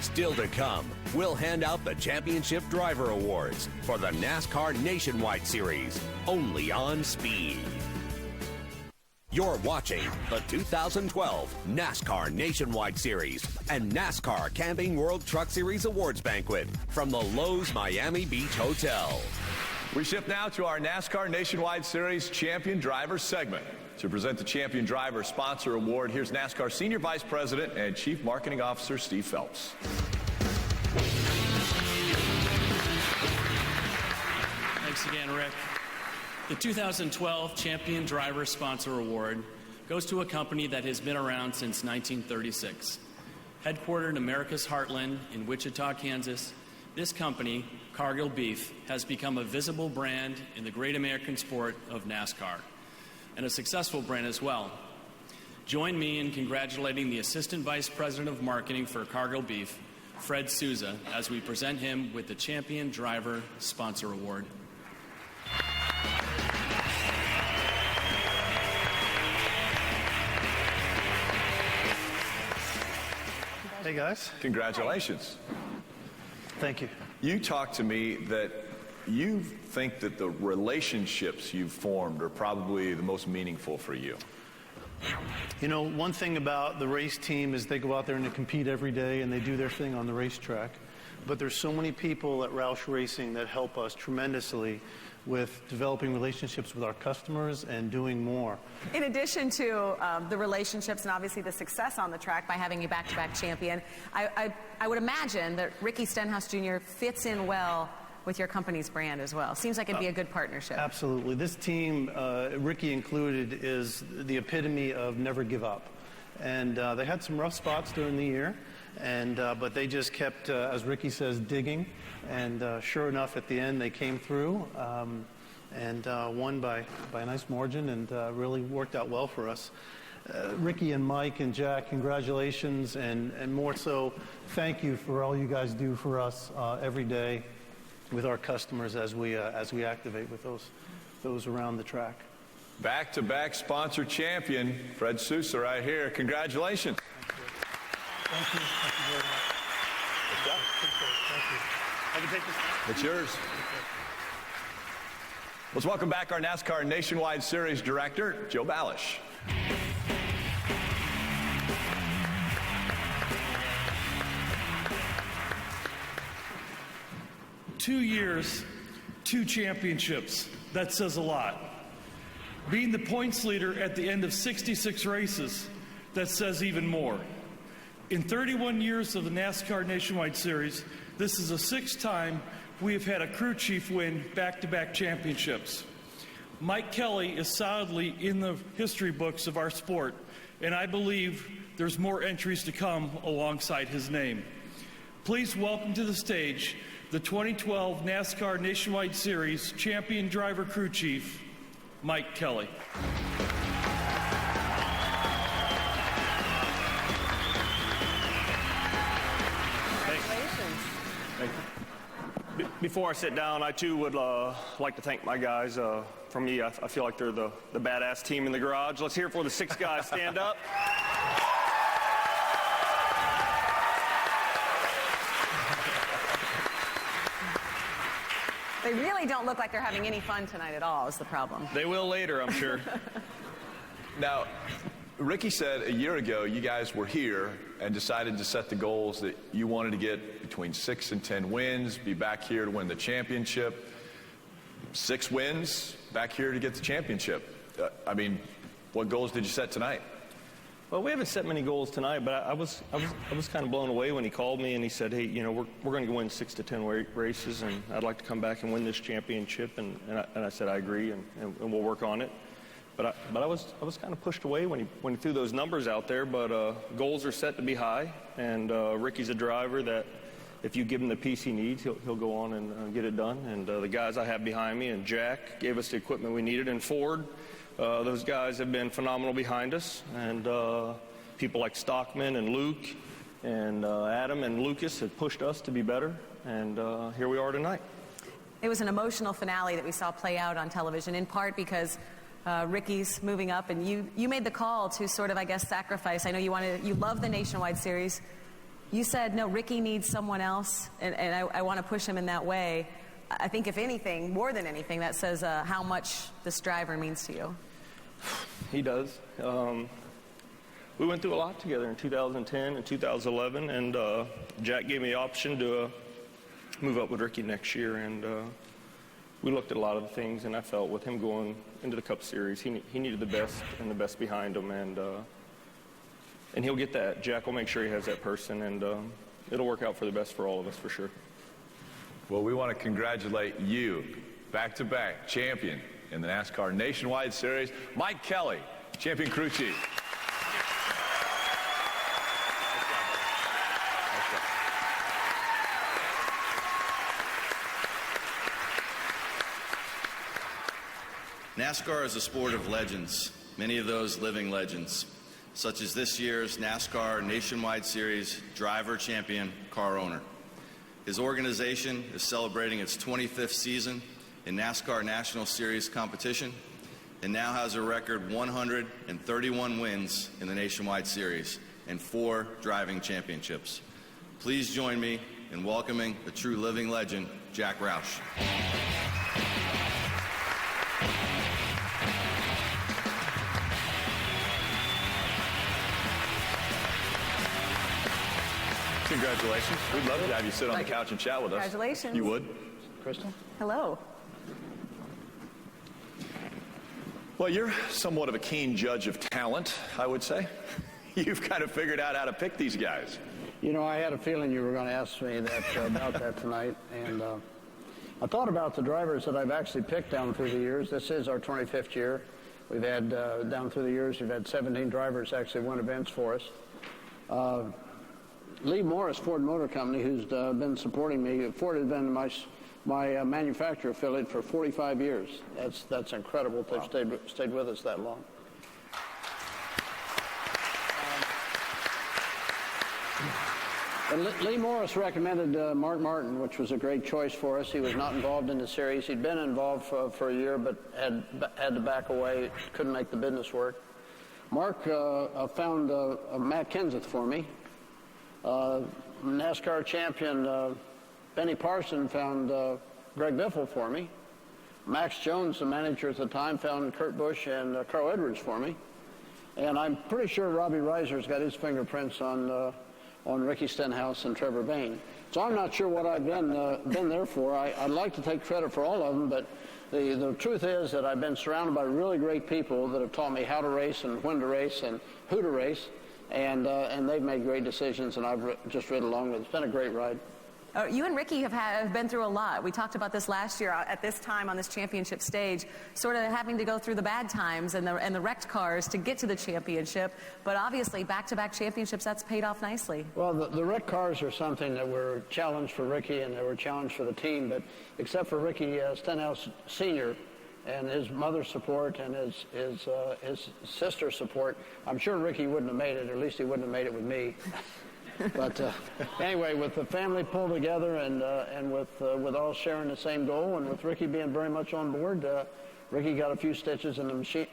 Speaker 1: Still to come, we'll hand out the Championship Driver Awards for the NASCAR Nationwide Series, only on Speed. You're watching the 2012 NASCAR Nationwide Series and NASCAR Camping World Truck Series Awards Banquet from the Lowe's Miami Beach Hotel.
Speaker 8: We shift now to our NASCAR Nationwide Series Champion Driver segment. To present the Champion Driver Sponsor Award, here's NASCAR Senior Vice President and Chief Marketing Officer Steve Phelps.
Speaker 20: Thanks again, Rick. The 2012 Champion Driver Sponsor Award goes to a company that has been around since 1936. Headquartered in America's heartland in Wichita, Kansas, this company, Cargill Beef, has become a visible brand in the great American sport of NASCAR, and a successful brand as well. Join me in congratulating the Assistant Vice President of Marketing for Cargill Beef, Fred Souza, as we present him with the Champion Driver Sponsor Award.
Speaker 11: Hey, guys.
Speaker 8: Congratulations.
Speaker 11: Thank you.
Speaker 8: You talked to me that you think that the relationships you've formed are probably the most meaningful for you.
Speaker 11: You know, one thing about the race team is they go out there and they compete every day and they do their thing on the racetrack. But there's so many people at Roush Racing that help us tremendously with developing relationships with our customers and doing more.
Speaker 9: In addition to the relationships and obviously the success on the track by having a back-to-back champion, I would imagine that Ricky Stenhouse Jr. fits in well with your company's brand as well. Seems like it'd be a good partnership.
Speaker 11: Absolutely. This team, Ricky included, is the epitome of never give up. And they had some rough spots during the year, and but they just kept, as Ricky says, digging. And sure enough, at the end, they came through and won by a nice margin, and really worked out well for us. Ricky and Mike and Jack, congratulations, and more so, thank you for all you guys do for us every day with our customers as we activate with those around the track.
Speaker 8: Back-to-back sponsor champion, Fred Souza right here. Congratulations.
Speaker 11: Thank you. Thank you very much.
Speaker 8: Good job.
Speaker 11: Thank you. I can take this.
Speaker 8: It's yours. Let's welcome back our NASCAR Nationwide Series Director, Joe Balish.
Speaker 12: Two years, 2 championships. That says a lot. Being the points leader at the end of 66 races, that says even more. In 31 years of the NASCAR Nationwide Series, this is the 6th time we have had a crew chief win back-to-back championships. Mike Kelly is solidly in the history books of our sport, and I believe there's more entries to come alongside his name. Please welcome to the stage the 2012 NASCAR Nationwide Series Champion Driver Crew Chief, Mike Kelly.
Speaker 9: Congratulations.
Speaker 13: Before I sit down, I too would like to thank my guys
Speaker 3: for me, I feel like they're the badass team in the garage. Let's hear it for the 6 guys. Stand up.
Speaker 9: They really don't look like they're having any fun tonight at all, is the problem.
Speaker 3: They will later, I'm sure.
Speaker 8: Now, Ricky said a year ago you guys were here and decided to set the goals that you wanted to get between 6 and 10 wins, be back here to win the championship. 6 wins, back here to get the championship. What goals did you set tonight?
Speaker 3: Well, we haven't set many goals tonight, but I was kind of blown away when he called me and he said, hey, we're going to win 6 to 10 races, and I'd like to come back and win this championship. And I said, I agree, and we'll work on it. But I was kind of pushed away when he threw those numbers out there. But goals are set to be high, and Ricky's a driver that if you give him the piece he needs, he'll go on and get it done. And the guys I have behind me, and Jack gave us the equipment we needed, and Ford. Those guys have been phenomenal behind us, and people like Stockman and Luke and Adam and Lucas have pushed us to be better, and here we are tonight.
Speaker 9: It was an emotional finale that we saw play out on television, in part because Ricky's moving up, and you made the call to sort of, I guess, sacrifice. I know you love the Nationwide Series. You said, no, Ricky needs someone else, and I want to push him in that way. I think, if anything, more than anything, that says how much this driver means to you.
Speaker 3: He does. We went through a lot together in 2010 and 2011, and Jack gave me the option to move up with Ricky next year, and we looked at a lot of the things, and I felt with him going into the Cup Series, he needed the best and the best behind him, and he'll get that. Jack will make sure he has that person, and it'll work out for the best for all of us, for sure.
Speaker 8: Well, we want to congratulate you, back-to-back champion in the NASCAR Nationwide Series, Mike Kelly, champion crew chief.
Speaker 17: NASCAR is a sport of legends, many of those living legends, such as this year's NASCAR Nationwide Series driver champion, car owner. His organization is celebrating its 25th season in NASCAR National Series competition and now has a record 131 wins in the Nationwide Series and 4 driving championships. Please join me in welcoming the true living legend, Jack Roush.
Speaker 8: Congratulations. We'd love to have you sit on the couch and chat with us.
Speaker 9: Congratulations.
Speaker 8: You would? Crystal?
Speaker 9: Hello.
Speaker 8: Well, you're somewhat of a keen judge of talent, I would say. You've kind of figured out how to pick these guys.
Speaker 13: I had a feeling you were going to ask me about that tonight. And I thought about the drivers that I've actually picked down through the years. This is our 25th year. We've had, down through the years, we've had 17 drivers actually win events for us. Lee Morris, Ford Motor Company, who's been supporting me. Ford has been my manufacturer affiliate for 45 years. That's incredible that they've stayed with us that long. Lee Morris recommended Mark Martin, which was a great choice for us. He was not involved in the series. He'd been involved for a year, but had to back away. Couldn't make the business work. Mark found Matt Kenseth for me. NASCAR champion Benny Parson found Greg Biffle for me. Max Jones, the manager at the time, found Kurt Busch and Carl Edwards for me. And I'm pretty sure Robbie Reiser's got his fingerprints on Ricky Stenhouse and Trevor Bayne. So I'm not sure what I've been there for. I'd like to take credit for all of them, but the truth is that I've been surrounded by really great people that have taught me how to race and when to race and who to race. And they've made great decisions, and I've just ridden along with it. It's been a great ride.
Speaker 9: You and Ricky have been through a lot. We talked about this last year at this time on this championship stage, sort of having to go through the bad times and the wrecked cars to get to the championship. But obviously, back-to-back championships, that's paid off nicely.
Speaker 13: Well, the wrecked cars are something that were challenged for Ricky, and they were challenged for the team. But except for Ricky Stenhouse Sr., and his mother's support and his sister's support, I'm sure Ricky wouldn't have made it, or at least he wouldn't have made it with me. But anyway, with the family pulled together and with all sharing the same goal, and with Ricky being very much on board, Ricky got a few stitches in the sheet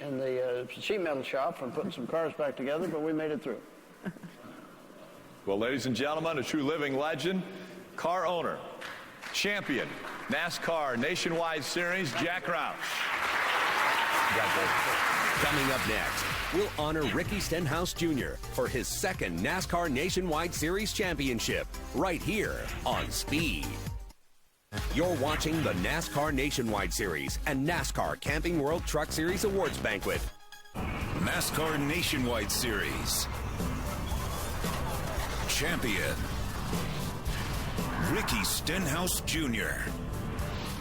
Speaker 13: metal shop from putting some cars back together, but we made it through.
Speaker 8: Well, ladies and gentlemen, a true living legend, car owner, champion, NASCAR Nationwide Series, Jack Roush.
Speaker 1: Coming up next, we'll honor Ricky Stenhouse Jr. for his second NASCAR Nationwide Series championship, right here on Speed. You're watching the NASCAR Nationwide Series and NASCAR Camping World Truck Series Awards Banquet.
Speaker 14: NASCAR Nationwide Series champion, Ricky Stenhouse Jr.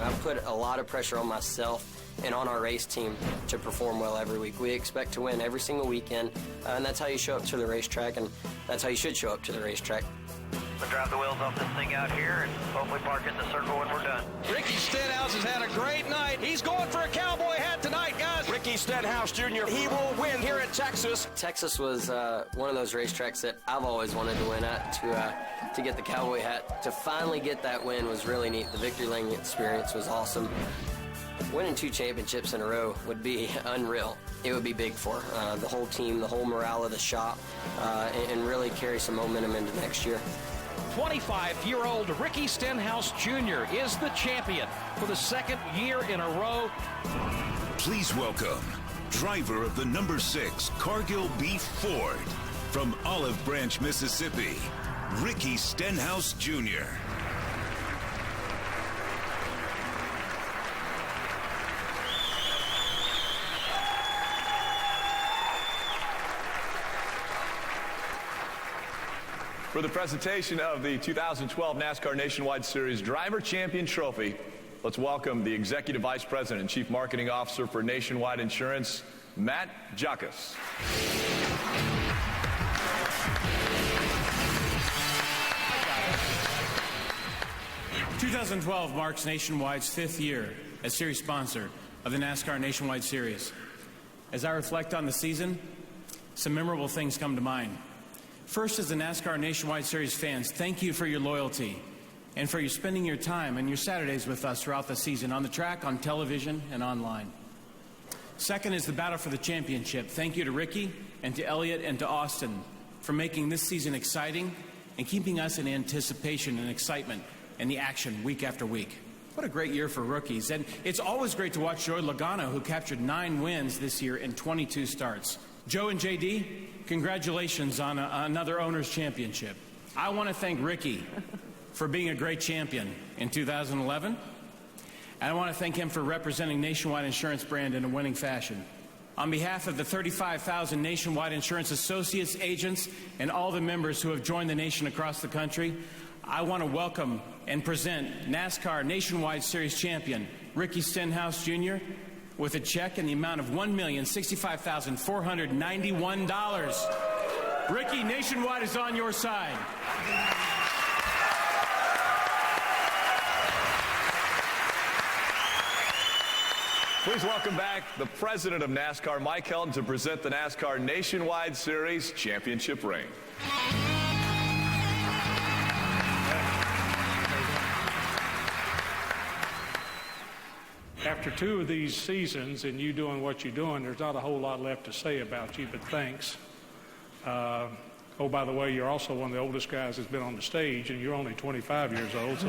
Speaker 18: I put a lot of pressure on myself and on our race team to perform well every week. We expect to win every single weekend, and that's how you show up to the racetrack, and that's how you should show up to the racetrack.
Speaker 7: We'll drive the wheels off this thing out here and hopefully park in the circle when we're done.
Speaker 19: Ricky Stenhouse has had a great night. He's going for a cowboy hat tonight, guys. Ricky Stenhouse Jr., he will win here at Texas.
Speaker 18: Texas was one of those racetracks that I've always wanted to win at, to get the cowboy hat. To finally get that win was really neat. The victory lane experience was awesome. Winning 2 championships in a row would be unreal. It would be big for the whole team, the whole morale of the shop, and really carry some momentum into next year.
Speaker 19: 25-year-old Ricky Stenhouse Jr. is the champion for the second year in a row.
Speaker 14: Please welcome driver of the number 6 Cargill B Ford from Olive Branch, Mississippi, Ricky Stenhouse Jr.
Speaker 8: For the presentation of the 2012 NASCAR Nationwide Series Driver Champion Trophy, let's welcome the Executive Vice President and Chief Marketing Officer for Nationwide Insurance, Matt Jackas.
Speaker 21: 2012 marks Nationwide's 5th year as series sponsor of the NASCAR Nationwide Series. As I reflect on the season, some memorable things come to mind. First, as the NASCAR Nationwide Series fans, thank you for your loyalty and for you spending your time and your Saturdays with us throughout the season, on the track, on television, and online. Second is the battle for the championship. Thank you to Ricky and to Elliott and to Austin for making this season exciting and keeping us in anticipation and excitement and the action week after week. What a great year for rookies. And it's always great to watch Joey Logano, who captured 9 wins this year in 22 starts. Joe and JD, congratulations on another Owners' Championship. I want to thank Ricky for being a great champion in 2011. And I want to thank him for representing Nationwide Insurance brand in a winning fashion. On behalf of the 35,000 Nationwide Insurance associates, agents, and all the members who have joined the nation across the country, I want to welcome and present NASCAR Nationwide Series champion Ricky Stenhouse Jr. with a check in the amount of $1,065,491. Ricky, Nationwide is on your side.
Speaker 8: Please welcome back the president of NASCAR, Mike Helton, to present the NASCAR Nationwide Series championship ring.
Speaker 6: After 2 of these seasons and you doing what you're doing, there's not a whole lot left to say about you, but thanks. Oh, by the way, you're also one of the oldest guys that's been on the stage, and you're only 25 years old, so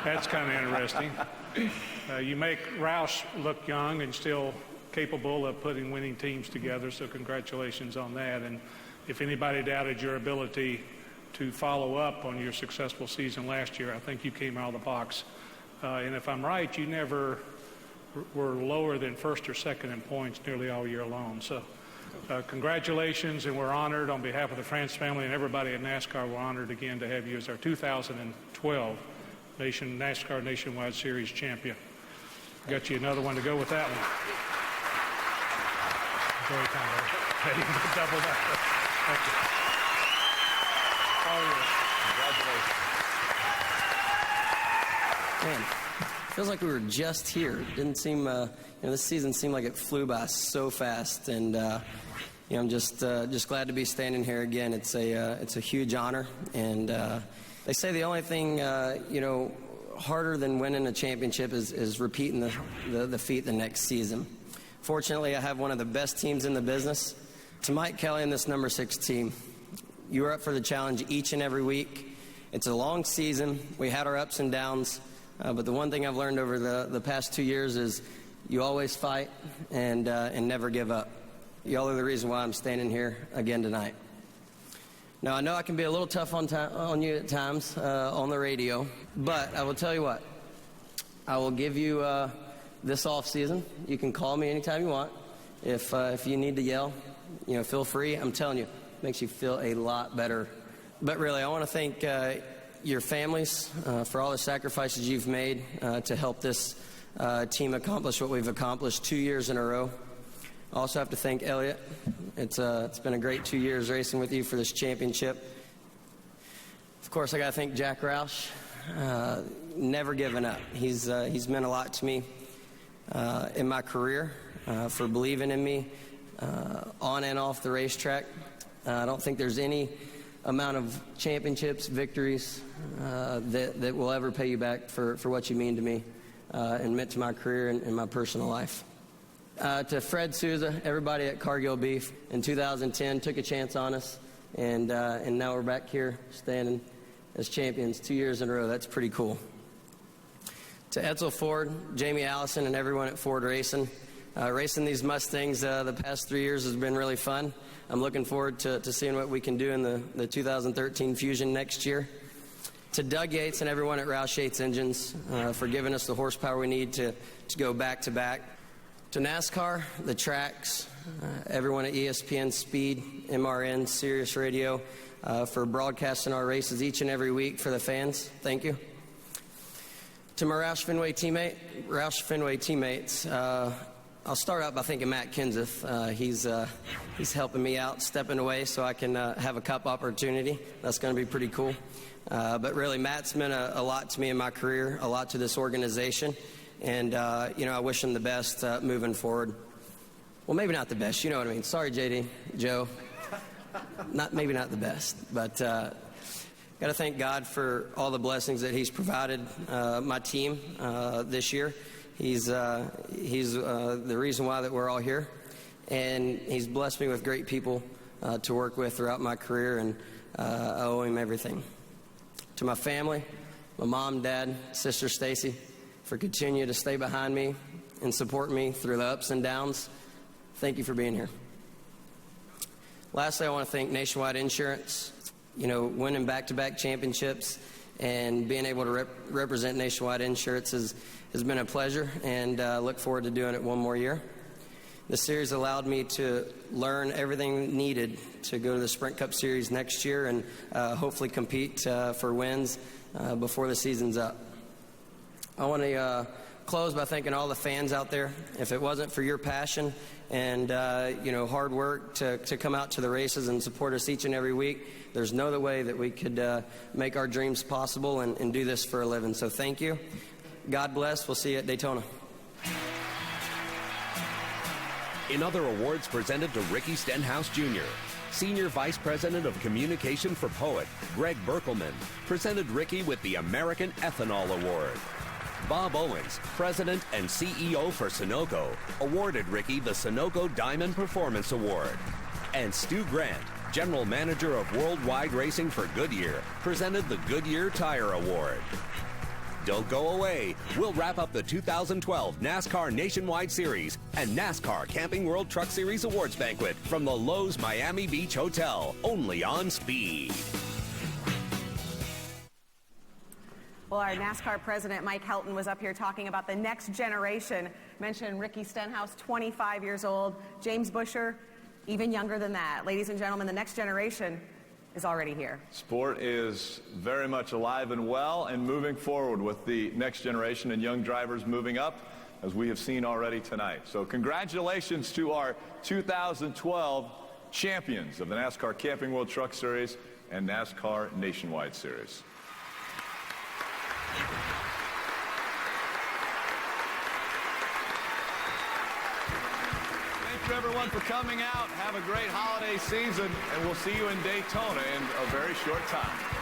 Speaker 6: that's kind of interesting. You make Roush look young and still capable of putting winning teams together, so congratulations on that. And if anybody doubted your ability to follow up on your successful season last year, I think you came out of the box. And if I'm right, you never were lower than first or second in points nearly all year long. So congratulations, and we're honored on behalf of the France family and everybody at NASCAR. We're honored again to have you as our 2012 NASCAR Nationwide Series champion. Got you another one to go with that one. Very kind of double that. Thank you. All yours. Congratulations.
Speaker 18: Man, feels like we were just here. It didn't seem, this season seemed like it flew by so fast, and I'm just glad to be standing here again. It's a huge honor, and they say the only thing harder than winning a championship is repeating the feat the next season. Fortunately, I have one of the best teams in the business. To Mike Kelly and this number 6 team, you are up for the challenge each and every week. It's a long season. We had our ups and downs, but the one thing I've learned over the past 2 years is you always fight and never give up. Y'all are the reason why I'm standing here again tonight. Now, I know I can be a little tough on you at times on the radio, but I will tell you what. I will give you this off season. You can call me anytime you want. If you need to yell, feel free. I'm telling you, it makes you feel a lot better. But really, I want to thank your families for all the sacrifices you've made to help this team accomplish what we've accomplished 2 years in a row. I also have to thank Elliott. It's been a great 2 years racing with you for this championship. Of course, I got to thank Jack Roush. Never giving up. He's meant a lot to me in my career, for believing in me on and off the racetrack. I don't think there's any amount of championships, victories that will ever pay you back for what you mean to me and meant to my career and my personal life. To Fred Souza, everybody at Cargill Beef, in 2010 took a chance on us, and now we're back here standing as champions 2 years in a row. That's pretty cool. To Edsel Ford, Jamie Allison, and everyone at Ford Racing. Racing these Mustangs the past 3 years has been really fun. I'm looking forward to seeing what we can do in the 2013 Fusion next year. To Doug Yates and everyone at Roush Yates Engines for giving us the horsepower we need to go back-to-back. To NASCAR, the tracks, everyone at ESPN, Speed, MRN, Sirius Radio, for broadcasting our races each and every week for the fans. Thank you. To my Roush Fenway teammates, I'll start out by thanking Matt Kenseth. He's helping me out, stepping away so I can have a cup opportunity. That's going to be pretty cool. But really, Matt's meant a lot to me in my career, a lot to this organization. And, I wish him the best moving forward. Well, maybe not the best. You know what I mean. Sorry, JD, Joe. Maybe not the best. But got to thank God for all the blessings that he's provided my team this year. He's the reason why that we're all here. And he's blessed me with great people to work with throughout my career, and I owe him everything. To my family, my mom, dad, sister Stacy, for continuing to stay behind me and support me through the ups and downs. Thank you for being here. Lastly, I want to thank Nationwide Insurance. Winning back-to-back championships and being able to represent Nationwide Insurance has been a pleasure, and look forward to doing it one more year. The series allowed me to learn everything needed to go to the Sprint Cup Series next year and hopefully compete for wins before the season's up. I want to close by thanking all the fans out there. If it wasn't for your passion and hard work to come out to the races and support us each and every week, there's no other way that we could make our dreams possible and do this for a living. So thank you. God bless. We'll see you at Daytona.
Speaker 1: In other awards presented to Ricky Stenhouse Jr., Senior Vice President of Communication for Poet, Greg Berkelman, presented Ricky with the American Ethanol Award. Bob Owens, President and CEO for Sunoco, awarded Ricky the Sunoco Diamond Performance Award. And Stu Grant, General Manager of Worldwide Racing for Goodyear, presented the Goodyear Tire Award. Don't go away. We'll wrap up the 2012 NASCAR Nationwide Series and NASCAR Camping World Truck Series Awards Banquet from the Lowe's Miami Beach Hotel, only on Speed.
Speaker 9: Well, our NASCAR president, Mike Helton, was up here talking about the next generation. Mentioned Ricky Stenhouse, 25 years old. James Buescher, even younger than that. Ladies and gentlemen, the next generation is already here.
Speaker 8: Sport is very much alive and well and moving forward with the next generation and young drivers moving up, as we have seen already tonight. So congratulations to our 2012 champions of the NASCAR Camping World Truck Series and NASCAR Nationwide Series. Thank you, everyone, for coming out. Have a great holiday season, and we'll see you in Daytona in a very short time.